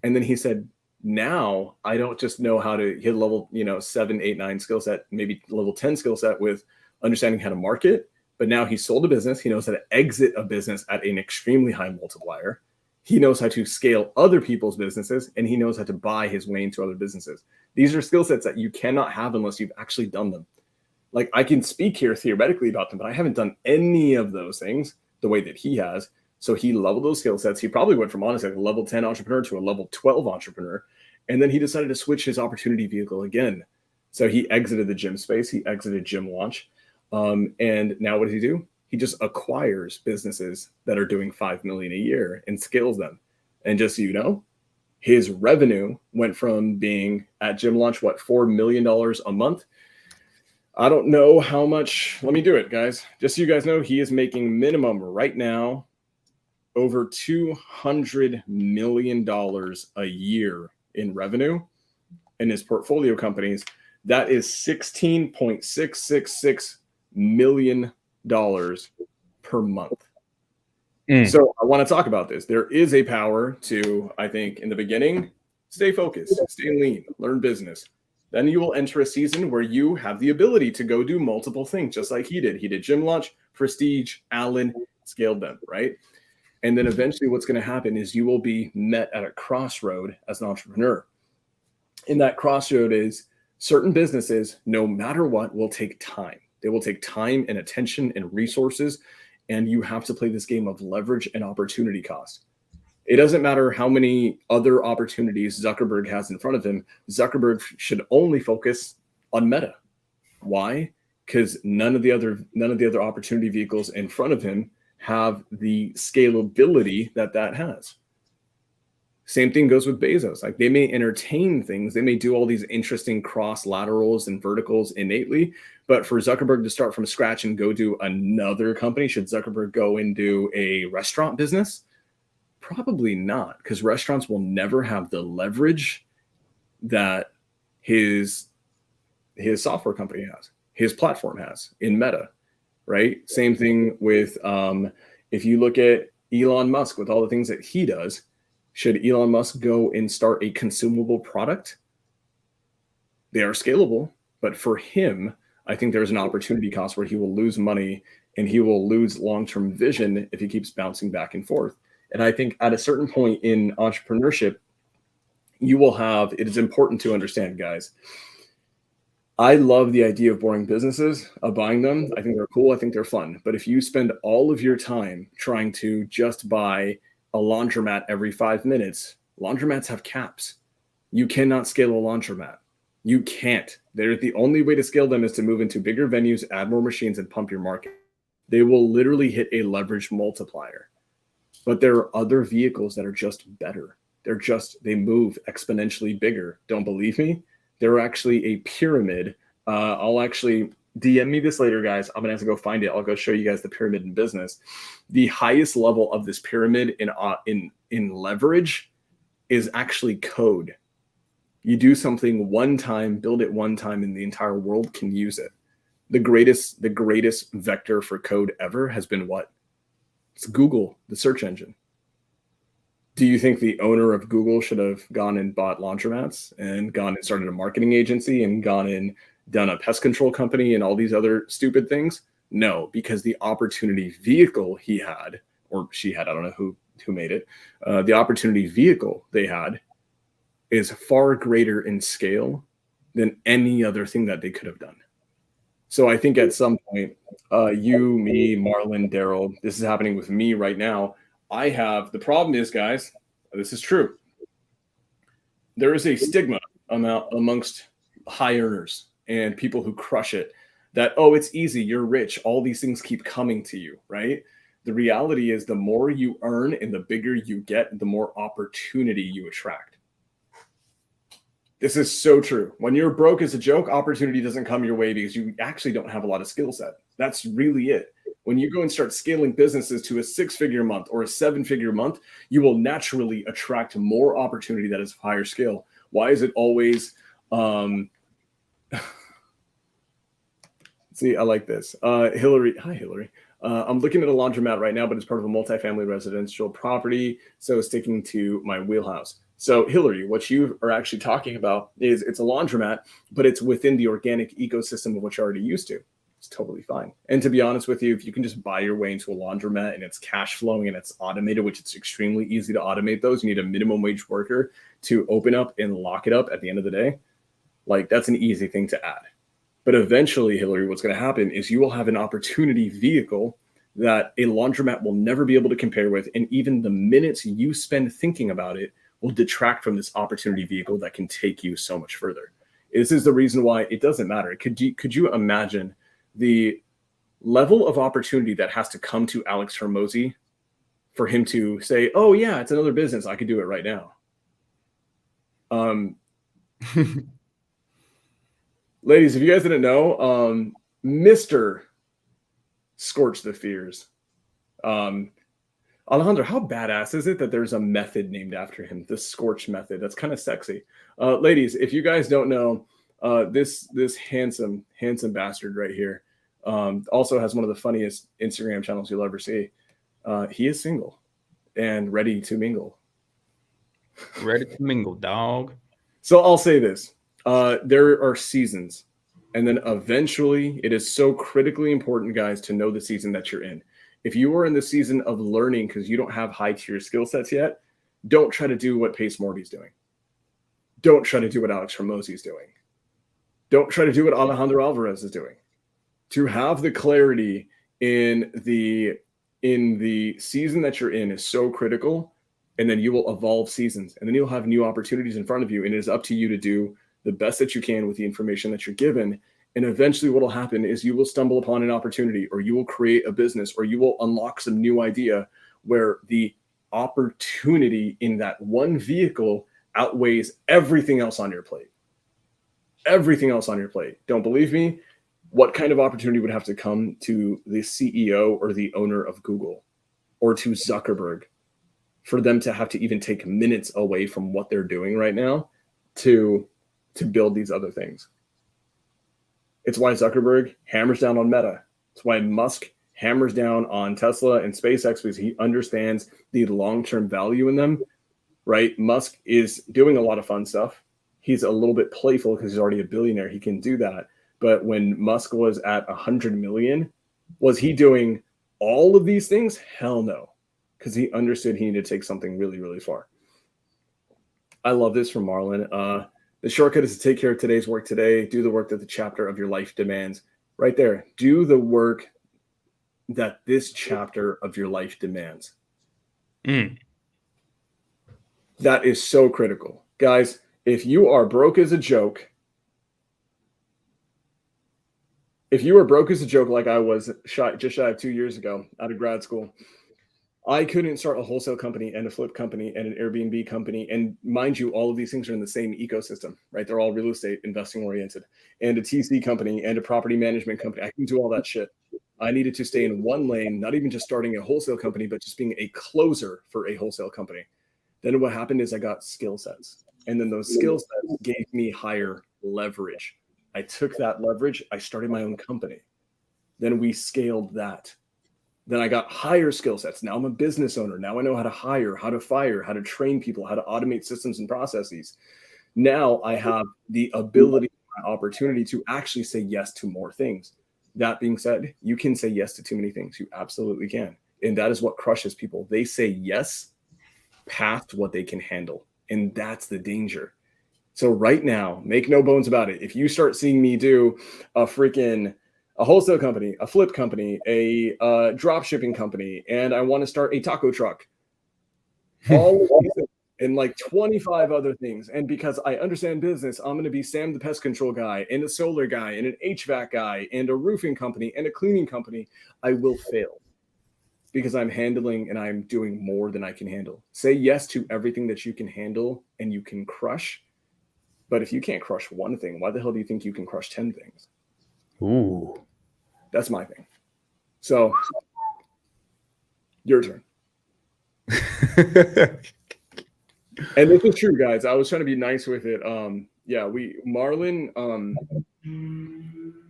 B: And then he said, now I don't just know how to hit level, 7, 8, 9 skill set, maybe level 10 skill set with understanding how to market. But now he sold a business. He knows how to exit a business at an extremely high multiplier. He knows how to scale other people's businesses, and he knows how to buy his way into other businesses. These are skill sets that you cannot have unless you've actually done them. Like, I can speak here theoretically about them, but I haven't done any of those things the way that he has. So he leveled those skill sets. He probably went from, honestly, a level 10 entrepreneur to a level 12 entrepreneur. And then he decided to switch his opportunity vehicle again. So he exited the gym space. He exited Gym Launch. And now what does he do? He just acquires businesses that are doing 5 million a year and scales them. And just so you know, his revenue went from being at Gym Launch, $4 million a month. I don't know how much. Let me do it, guys. Just so you guys know, he is making minimum right now over $200 million a year in revenue in his portfolio companies. That is $16.666 million per month. So I want to talk about this. There is a power to, I think, in the beginning, stay focused, stay lean, learn business. Then you will enter a season where you have the ability to go do multiple things, just like he did. He did Gym Launch, Prestige, Allen, scaled them, right? And then eventually what's going to happen is you will be met at a crossroad as an entrepreneur. And that crossroad is certain businesses, no matter what, will take time. They will take time and attention and resources, and you have to play this game of leverage and opportunity cost. It doesn't matter how many other opportunities Zuckerberg has in front of him. Zuckerberg should only focus on Meta. Why? Because none of the other opportunity vehicles in front of him have the scalability that has. Same thing goes with Bezos. Like, they may entertain things, they may do all these interesting cross laterals and verticals innately, but for Zuckerberg to start from scratch and go do another company, should Zuckerberg go and do a restaurant business? Probably not, because restaurants will never have the leverage that his software company has, his platform has in Meta, right? Same thing with if you look at Elon Musk with all the things that he does. Should Elon Musk go and start a consumable product? They are scalable, but for him, I think there's an opportunity cost where he will lose money and he will lose long-term vision if he keeps bouncing back and forth. And I think at a certain point in entrepreneurship, it is important to understand, guys. I love the idea of boring businesses, of buying them. I think they're cool. I think they're fun. But if you spend all of your time trying to just buy a laundromat every 5 minutes, laundromats have caps. You cannot scale a laundromat. You can't. The only way to scale them is to move into bigger venues, add more machines, and pump your market. They will literally hit a leverage multiplier. But there are other vehicles that are just better. They move exponentially bigger. Don't believe me? They're actually a pyramid. I'll actually DM me this later, guys. I'm gonna have to go find it. I'll go show you guys the pyramid in business. The highest level of this pyramid in leverage is actually code. You do something one time, build it one time, and the entire world can use it. The greatest vector for code ever has been what? It's Google, the search engine. Do you think the owner of Google should have gone and bought laundromats and gone and started a marketing agency and gone and done a pest control company and all these other stupid things? No, because the opportunity vehicle he had, or she had, I don't know who made it, the opportunity vehicle they had is far greater in scale than any other thing that they could have done. So I think at some point, you, me, Marlon, Daryl, this is happening with me right now. The problem is, guys, this is true. There is a stigma amongst high earners and people who crush it that, oh, it's easy, you're rich, all these things keep coming to you, right? The reality is the more you earn and the bigger you get, the more opportunity you attract. This is so true. When you're broke as a joke, opportunity doesn't come your way because you actually don't have a lot of skill set. That's really it. When you go and start scaling businesses to a 6-figure month or a 7-figure month, you will naturally attract more opportunity that is higher scale. Why is it always see, I like this. Hillary, hi Hillary. I'm looking at a laundromat right now, but it's part of a multifamily residential property, so sticking to my wheelhouse. So Hillary, what you are actually talking about is it's a laundromat, but it's within the organic ecosystem of what you're already used to. It's totally fine. And to be honest with you, if you can just buy your way into a laundromat and it's cash flowing and it's automated, which it's extremely easy to automate those, you need a minimum wage worker to open up and lock it up at the end of the day. Like, that's an easy thing to add. But eventually, Hillary, what's going to happen is you will have an opportunity vehicle that a laundromat will never be able to compare with. And even the minutes you spend thinking about it will detract from this opportunity vehicle that can take you so much further. This is the reason why it doesn't matter. Could you imagine the level of opportunity that has to come to Alex Hormozi for him to say, oh yeah, it's another business, I could do it right now? Ladies, if you guys didn't know, Mr. Scorch the Fears. Alejandro, how badass is it that there's a method named after him, the Scorch method? That's kind of sexy. Ladies, if you guys don't know, this handsome bastard right here also has one of the funniest Instagram channels you'll ever see. He is single and ready to mingle.
A: Ready to mingle, dog.
B: So I'll say this. There are seasons, and then eventually it is so critically important, guys, to know the season that you're in. If you are in the season of learning because you don't have high tier skill sets yet, don't try to do what Pace Morty's doing. Don't try to do what Alex Hormozi is doing. Don't try to do what Alejandro Alvarez is doing. To have the clarity in the season that you're in is so critical, and then you will evolve seasons, and then you'll have new opportunities in front of you, and it is up to you to do the best that you can with the information that you're given. And eventually what will happen is you will stumble upon an opportunity, or you will create a business, or you will unlock some new idea where the opportunity in that one vehicle outweighs everything else on your plate. Everything else on your plate. Don't believe me? What kind of opportunity would have to come to the CEO or the owner of Google or to Zuckerberg for them to have to even take minutes away from what they're doing right now to build these other things? It's why Zuckerberg hammers down on Meta. It's why Musk hammers down on Tesla and SpaceX, because he understands the long-term value in them, right? Musk is doing a lot of fun stuff. He's a little bit playful because he's already a billionaire. He can do that. But when Musk was at 100 million, was he doing all of these things? Hell no, because he understood he needed to take something really, really far. I love this from Marlon. The shortcut is to take care of today's work today. Do the work that the chapter of your life demands. Right there. Do the work that this chapter of your life demands. That is so critical. Guys, if you are broke as a joke, like I was just shy of 2 years ago out of grad school, I couldn't start a wholesale company and a flip company and an Airbnb company. And mind you, all of these things are in the same ecosystem, right? They're all real estate investing oriented, and a TC company and a property management company. I can do all that shit. I needed to stay in one lane, not even just starting a wholesale company, but just being a closer for a wholesale company. Then what happened is I got skill sets, and then those skill sets gave me higher leverage. I took that leverage. I started my own company. Then we scaled that. Then I got higher skill sets. Now I'm a business owner. Now I know how to hire, how to fire, how to train people, how to automate systems and processes. Now I have the ability, opportunity to actually say yes to more things. That being said, you can say yes to too many things. You absolutely can. And that is what crushes people. They say yes past what they can handle. And that's the danger. So right now, make no bones about it. If you start seeing me do a wholesale company, a flip company, a drop shipping company, and I want to start a taco truck, all of these things, and like 25 other things. And because I understand business, I'm going to be Sam the pest control guy and a solar guy and an HVAC guy and a roofing company and a cleaning company. I will fail because I'm handling and I'm doing more than I can handle. Say yes to everything that you can handle and you can crush. But if you can't crush one thing, why the hell do you think you can crush 10 things?
A: Ooh.
B: That's my thing. So, your turn. And this is true, guys. I was trying to be nice with it. Yeah, Marlon,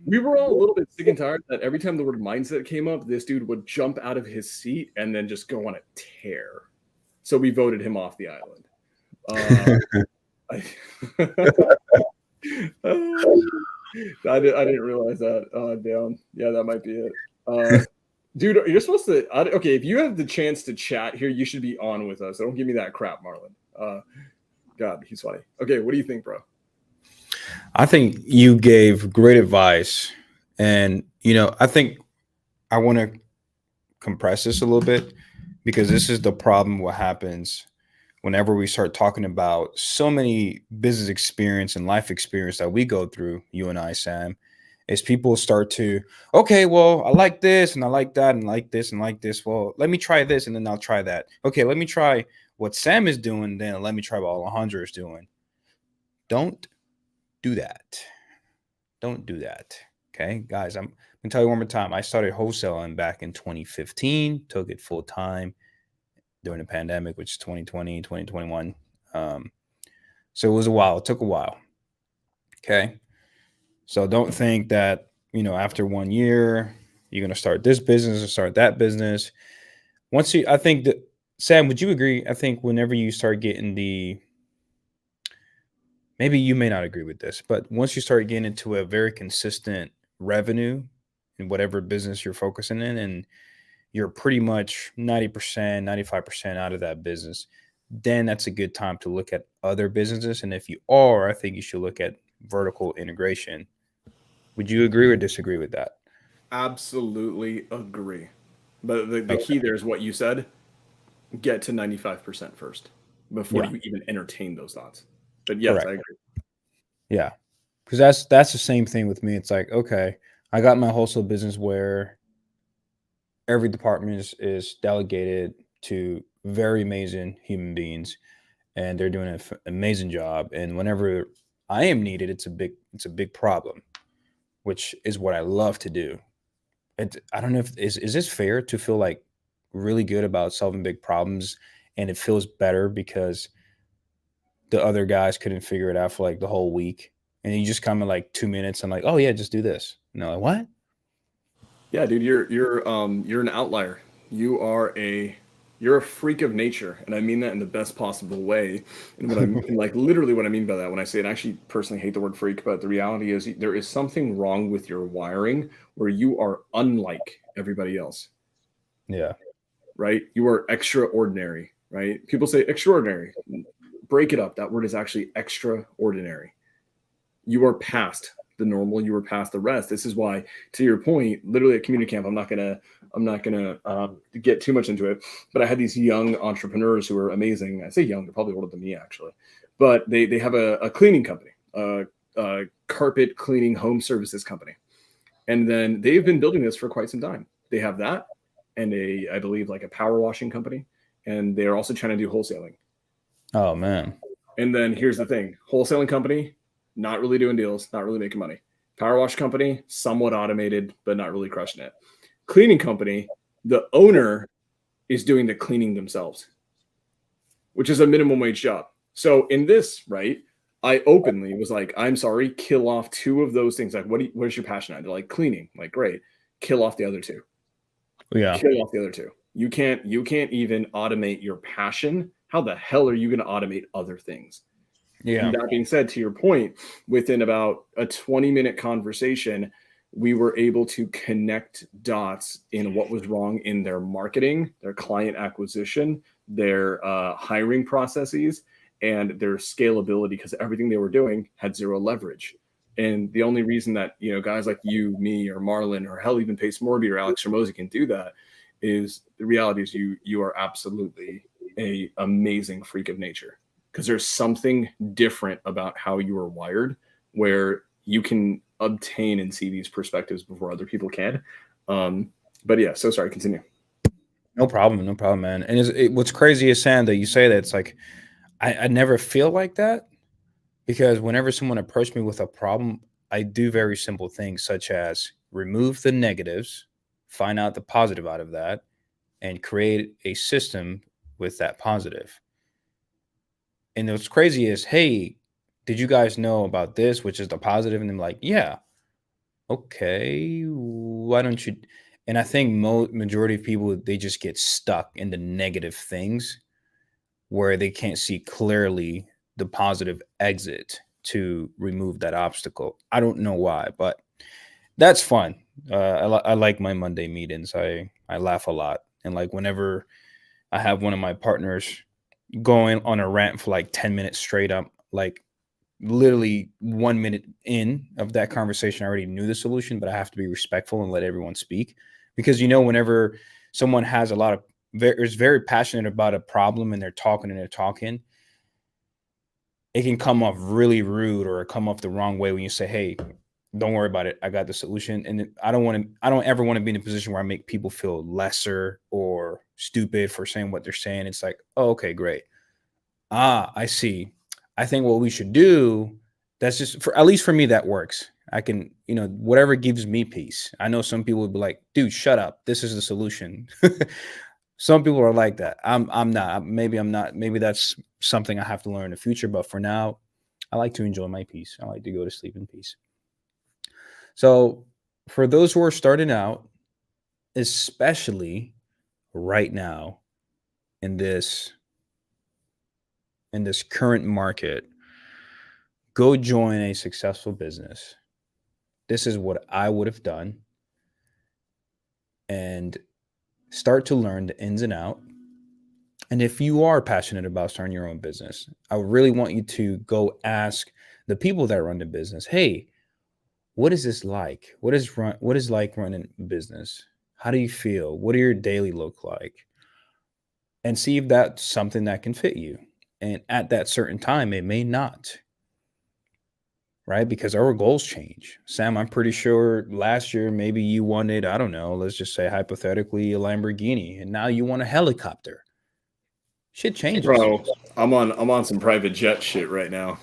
B: we were all a little bit sick and tired that every time the word mindset came up, this dude would jump out of his seat and then just go on a tear. So we voted him off the island. I didn't realize that. Damn. Yeah, that might be it. Dude, you're supposed to. Okay, if you have the chance to chat here, you should be on with us. Don't give me that crap, Marlon. God, he's funny. Okay, what do you think, bro?
A: I think you gave great advice. And, I think I want to compress this a little bit because this is the problem what happens whenever we start talking about so many business experience and life experience that we go through, you and I, Sam, is people start to, okay, well, I like this and I like that and like this and like this. Well, let me try this and then I'll try that. Okay, let me try what Sam is doing, then let me try what Alejandro is doing. Don't do that. Don't do that. Okay, guys, I'm gonna tell you one more time. I started wholesaling back in 2015, took it full time during the pandemic, which is 2020, 2021. So it was a while. It took a while. Okay. So don't think that, after 1 year, you're going to start this business or start that business. I think that, Sam, would you agree? I think whenever you start getting maybe you may not agree with this, but once you start getting into a very consistent revenue in whatever business you're focusing in, and you're pretty much 90%, 95% out of that business, then that's a good time to look at other businesses. And if you are, I think you should look at vertical integration. Would you agree or disagree with that?
B: Absolutely agree. But the key there is what you said. Get to 95% first before you even entertain those thoughts. But yes, correct. I agree.
A: Yeah. Because that's the same thing with me. It's like, okay, I got my wholesale business where every department is delegated to very amazing human beings, and they're doing an amazing job. And whenever I am needed, it's a big problem, which is what I love to do. And I don't know if is this fair to feel like really good about solving big problems, and it feels better because the other guys couldn't figure it out for like the whole week, and you just come in like 2 minutes and like, oh yeah, just do this. Like, what?
B: Yeah, dude, you're an outlier. You're a freak of nature, and I mean that in the best possible way. And what I'm like literally what I mean by that when I say it, I actually personally hate the word freak, but the reality is there is something wrong with your wiring where you are unlike everybody else.
A: Yeah.
B: Right? You are extraordinary, right? People say extraordinary. Break it up. That word is actually extraordinary. You are past the normal, you were past the rest. This is why, to your point, literally at community camp, I'm not gonna get too much into it, but I had these young entrepreneurs who are amazing. I say young, they're probably older than me actually, but they have a cleaning company, a carpet cleaning home services company, and then they've been building this for quite some time. They have that, and I believe like a power washing company, and they're also trying to do wholesaling.
A: Oh man!
B: And then here's the thing: wholesaling company, not really doing deals, not really making money. Power wash company, somewhat automated, but not really crushing it. Cleaning company, the owner is doing the cleaning themselves, which is a minimum wage job. So in this, right, I openly was like, I'm sorry, kill off 2 of those things. Like, what is your passion at? They're like, cleaning. I'm like, great. Kill off the other 2.
A: Yeah.
B: kill off the other two. You can't even automate your passion. How the hell are you going to automate other things?
A: Yeah.
B: And that being said, to your point, within about a 20-minute conversation, we were able to connect dots in what was wrong in their marketing, their client acquisition, their hiring processes, and their scalability, because everything they were doing had zero leverage. And the only reason that, you know, guys like you, me, or Marlon, or hell, even Pace Morby or Alex Hormozi can do that is the reality is you are absolutely a amazing freak of nature, because there's something different about how you are wired where you can obtain and see these perspectives before other people can. But yeah, so sorry, continue.
A: No problem. No problem, man. And what's crazy is, Sam, that you say that. It's like, I never feel like that, because whenever someone approached me with a problem, I do very simple things such as remove the negatives, find out the positive out of that, and create a system with that positive. And what's crazy is, hey, did you guys know about this, which is the positive? And I'm like, yeah, okay, why don't you? And I think majority of people, they just get stuck in the negative things where they can't see clearly the positive exit to remove that obstacle. I don't know why, but that's fun. I like my Monday meetings. I laugh a lot, and like whenever I have one of my partners going on a rant for like 10 minutes straight up, like literally 1 minute in of that conversation, I already knew the solution, but I have to be respectful and let everyone speak, because whenever someone has a lot of is very passionate about a problem and they're talking, it can come off really rude or come off the wrong way when you say, "Hey, don't worry about it. I got the solution." And I don't ever want to be in a position where I make people feel lesser or stupid for saying what they're saying. It's like, oh, okay, great. I see. I think what we should do, that's just for, at least for me, that works. I can, whatever gives me peace. I know some people would be like, dude, shut up. This is the solution. Some people are like that. I'm not. Maybe I'm not. Maybe that's something I have to learn in the future. But for now, I like to enjoy my peace. I like to go to sleep in peace. So for those who are starting out, especially right now in this current market, go join a successful business. This is what I would have done, and start to learn the ins and out. And if you are passionate about starting your own business, I really want you to go ask the people that run the business, hey, what is this like? What is like running a business? How do you feel? What do your daily look like? And see if that's something that can fit you. And at that certain time, it may not, right? Because our goals change. Sam, I'm pretty sure last year, maybe you wanted, I don't know, let's just say hypothetically, a Lamborghini, and now you want a helicopter. Shit changes.
B: Bro, I'm on some private jet shit right now.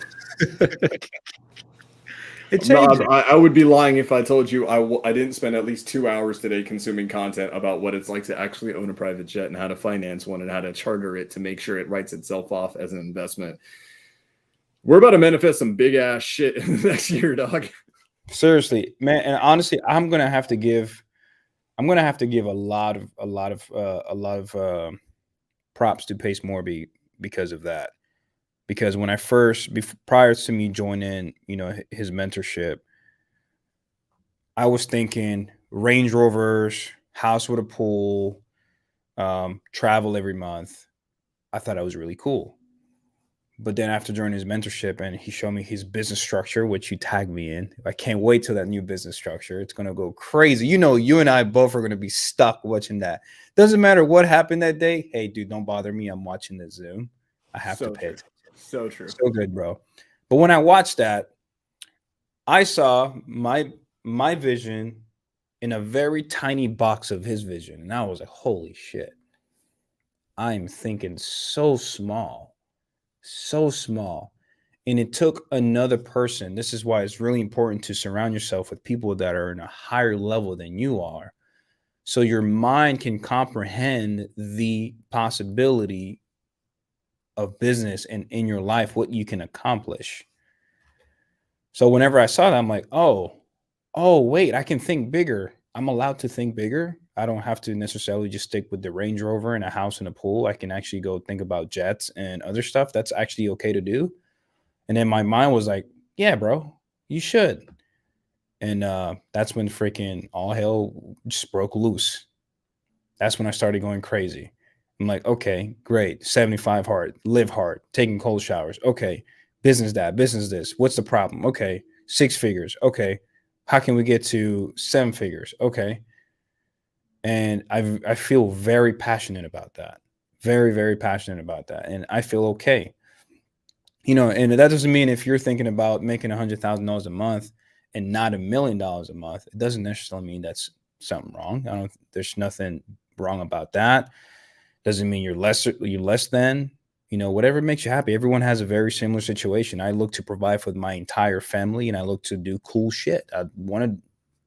A: It
B: No,
A: changes.
B: I would be lying if I told you I didn't spend at least 2 hours today consuming content about what it's like to actually own a private jet and how to finance one and how to charter it to make sure it writes itself off as an investment. We're about to manifest some big ass shit in the next year, dog.
A: Seriously, man, and honestly, I'm gonna have to give a lot of props to Pace Morby because of that. Because when I prior to me joining, his mentorship, I was thinking Range Rovers, house with a pool, travel every month. I thought I was really cool. But then after joining his mentorship and he showed me his business structure, which you tagged me in, I can't wait till that new business structure. It's going to go crazy. You and I both are going to be stuck watching that. Doesn't matter what happened that day. Hey, dude, don't bother me. I'm watching the Zoom. I have to pay attention.
B: So true.
A: So good, bro. But when I watched that, I saw my vision in a very tiny box of his vision. And I was like, holy shit. I'm thinking so small. So small. And it took another person. This is why it's really important to surround yourself with people that are in a higher level than you are, so your mind can comprehend the possibility of business and in your life what you can accomplish. So whenever I saw that, I'm like, oh wait, I can think bigger. I'm allowed to think bigger. I don't have to necessarily just stick with the Range Rover and a house and a pool. I can actually go think about jets and other stuff. That's actually okay to do. And then my mind was like, yeah, bro, you should. And that's when freaking all hell just broke loose. That's when I started going crazy. I'm like, okay, great. 75 hard, live hard, taking cold showers. Okay. Business that, business this. What's the problem? Okay. 6 figures. Okay. How can we get to 7 figures? Okay. And I feel very passionate about that. Very, very passionate about that. And I feel okay. And that doesn't mean if you're thinking about making $100,000 a month and not $1 million a month, it doesn't necessarily mean that's something wrong. There's nothing wrong about that. Doesn't mean you're less than, whatever makes you happy. Everyone has a very similar situation. I look to provide for my entire family, and I look to do cool shit. I want to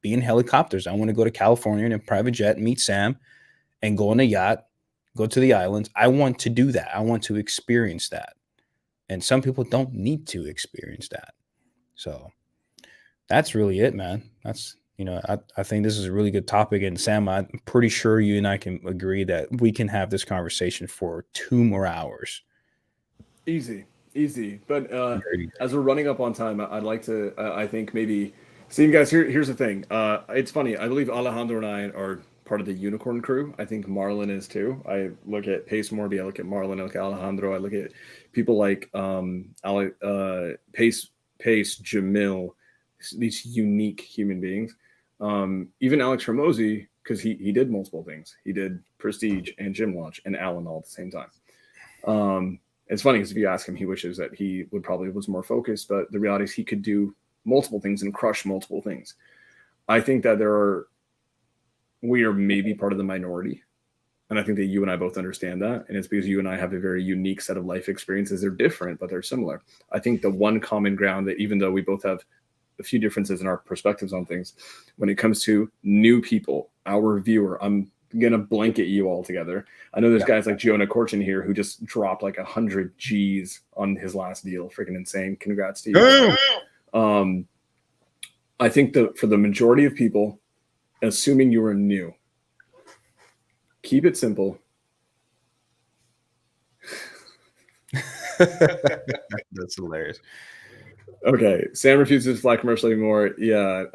A: be in helicopters. I want to go to California in a private jet, meet Sam, and go on a yacht, go to the islands. I want to do that. I want to experience that. And some people don't need to experience that. So that's really it, man. I think this is a really good topic. And Sam, I'm pretty sure you and I can agree that we can have this conversation for 2 more hours.
B: Easy. But as we're running up on time, I'd like to, I think maybe, see, guys, here's the thing. It's funny. I believe Alejandro and I are part of the Unicorn crew. I think Marlon is too. I look at Pace Morby, I look at Marlon, I look at Alejandro, I look at people like Pace, Jamil, these unique human beings. Even Alex Hormozi, because he did multiple things. He did Prestige and Gym Launch and Allen all at the same time. It's funny because if you ask him, he wishes that he would probably was more focused, but the reality is he could do multiple things and crush multiple things. I think that we are maybe part of the minority. And I think that you and I both understand that. And it's because you and I have a very unique set of life experiences. They're different, but they're similar. I think the one common ground that even though we both have a few differences in our perspectives on things, when it comes to new people, our viewer, I'm going to blanket you all together. I know there's guys like Jonah Corchin here who just dropped like 100 G's on his last deal. Freaking insane. Congrats to you. I think that for the majority of people, assuming you are new, keep it simple.
A: That's hilarious.
B: Okay, Sam refuses to fly commercial anymore. Yeah,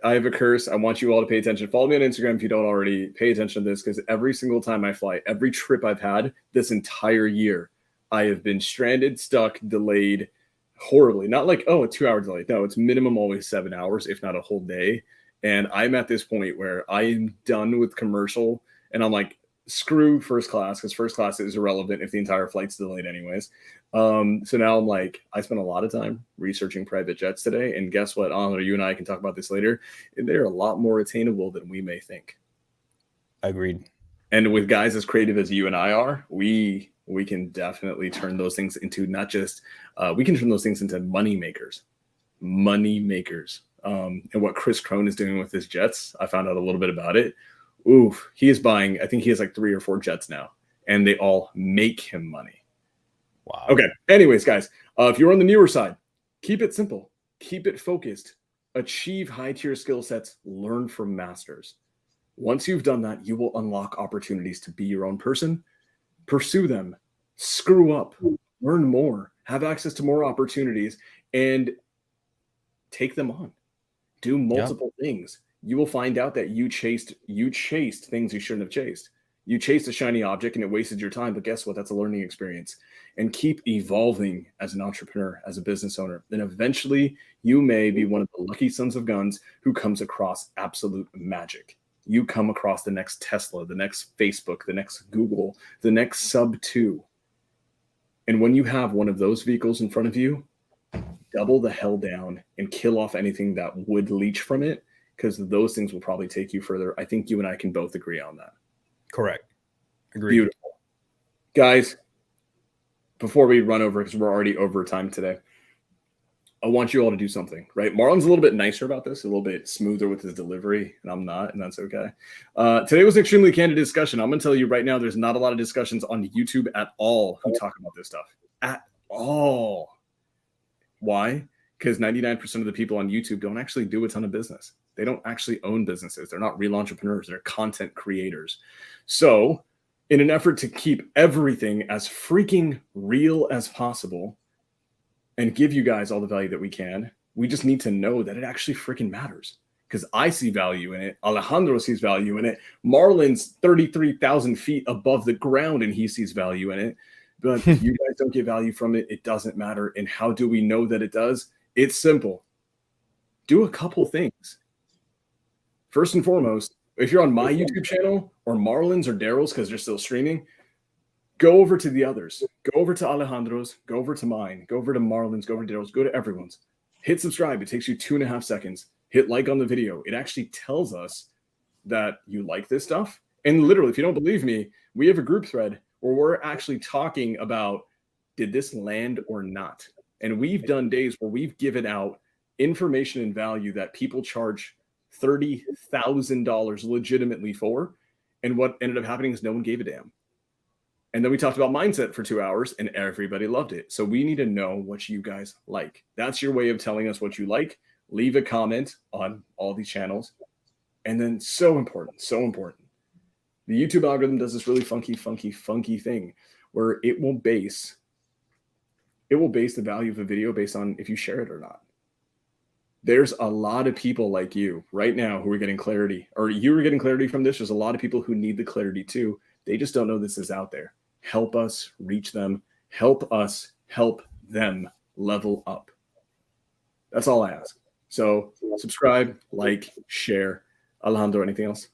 B: I have a curse. I want you all to pay attention. Follow me on Instagram if you don't already. Pay attention to this because every single time I fly, every trip I've had this entire year, I have been stranded, stuck, delayed horribly. Not like, a 2-hour delay. No, it's minimum always 7 hours, if not a whole day. And I'm at this point where I am done with commercial, and I'm like, screw first class, because first class is irrelevant if the entire flight's delayed anyways. So now I'm like, I spent a lot of time researching private jets today, and guess what, Honor, you and I can talk about this later. They're a lot more attainable than we may think.
A: Agreed.
B: And with guys as creative as you and I are, we can definitely turn those things into not just we can turn those things into money makers. And what Chris Crone is doing with his jets, I found out a little bit about it. Oof, he is buying, I think he has like 3 or 4 jets now, and they all make him money.
A: Wow.
B: Okay. Anyways, guys, if you're on the newer side, keep it simple, keep it focused, achieve high tier skill sets, learn from masters. Once you've done that, you will unlock opportunities to be your own person, pursue them, screw up, learn more, have access to more opportunities, and take them on. Do multiple things. You will find out that you chased things you shouldn't have chased. You chased a shiny object and it wasted your time, but guess what? That's a learning experience. And keep evolving as an entrepreneur, as a business owner. Then eventually you may be one of the lucky sons of guns who comes across absolute magic. You come across the next Tesla, the next Facebook, the next Google, the next Sub 2. And when you have one of those vehicles in front of you, double the hell down and kill off anything that would leech from it, because those things will probably take you further. I think you and I can both agree on that.
A: Correct. Agreed.
B: Beautiful. Guys, before we run over, because we're already over time today, I want you all to do something, right? Marlon's a little bit nicer about this, a little bit smoother with his delivery, and I'm not, and that's okay. Today was an extremely candid discussion. I'm going to tell you right now, there's not a lot of discussions on YouTube at all who talk about this stuff. At all. Why? Because 99% of the people on YouTube don't actually do a ton of business. They don't actually own businesses. They're not real entrepreneurs. They're content creators. So in an effort to keep everything as freaking real as possible and give you guys all the value that we can, we just need to know that it actually freaking matters. Because I see value in it. Alejandro sees value in it. Marlon's 33,000 feet above the ground and he sees value in it. But you guys don't get value from it. It doesn't matter. And how do we know that it does? It's simple. Do a couple things. First and foremost, if you're on my YouTube channel or Marlon's or Daryl's because they're still streaming, go over to the others. Go over to Alejandro's. Go over to mine. Go over to Marlon's. Go over to Daryl's. Go to everyone's. Hit subscribe. It takes you 2.5 seconds. Hit like on the video. It actually tells us that you like this stuff. And literally, if you don't believe me, we have a group thread where we're actually talking about, did this land or not? And we've done days where we've given out information and value that people charge $30,000 legitimately for. And what ended up happening is no one gave a damn. And then we talked about mindset for 2 hours and everybody loved it. So we need to know what you guys like. That's your way of telling us what you like. Leave a comment on all these channels. And then so important. The YouTube algorithm does this really funky thing where it will base the value of a video based on if you share it or not. There's a lot of people like you right now who are getting clarity, or you are getting clarity from this. There's a lot of people who need the clarity too. They just don't know this is out there. Help us reach them. Help us help them level up. That's all I ask. So subscribe, like, share. Alejandro, anything else?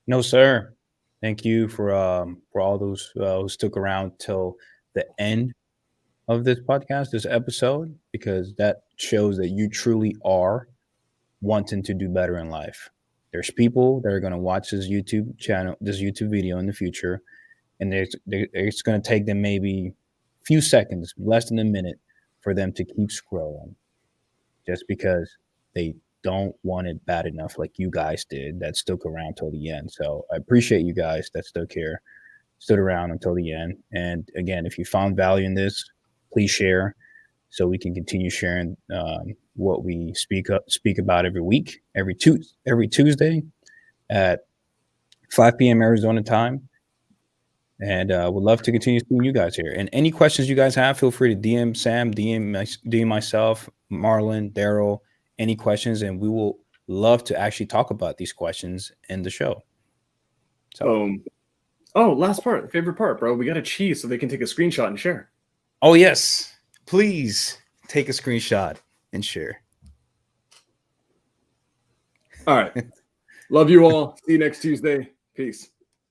A: No, sir. Thank you for all those who stuck around till the end of this podcast, this episode, because that shows that you truly are wanting to do better in life. There's people that are going to watch this YouTube channel, this YouTube video in the future, and it's going to take them maybe a few seconds, less than a minute, for them to keep scrolling just because they don't want it bad enough like you guys did that stuck around till the end. So I appreciate you guys that stood around until the end. And again, if you found value in this, please share so we can continue sharing what we speak about every week, every Tuesday at 5 p.m. Arizona time. And would love to continue seeing you guys here. And any questions you guys have, feel free to DM Sam, DM myself, Marlon, Daryl, any questions, and we will love to actually talk about these questions in the show. So,
B: last part, favorite part, bro. We got to cheese so they can take a screenshot and share.
A: Oh yes, please take a screenshot and share.
B: All right. Love you all. See you next Tuesday. Peace.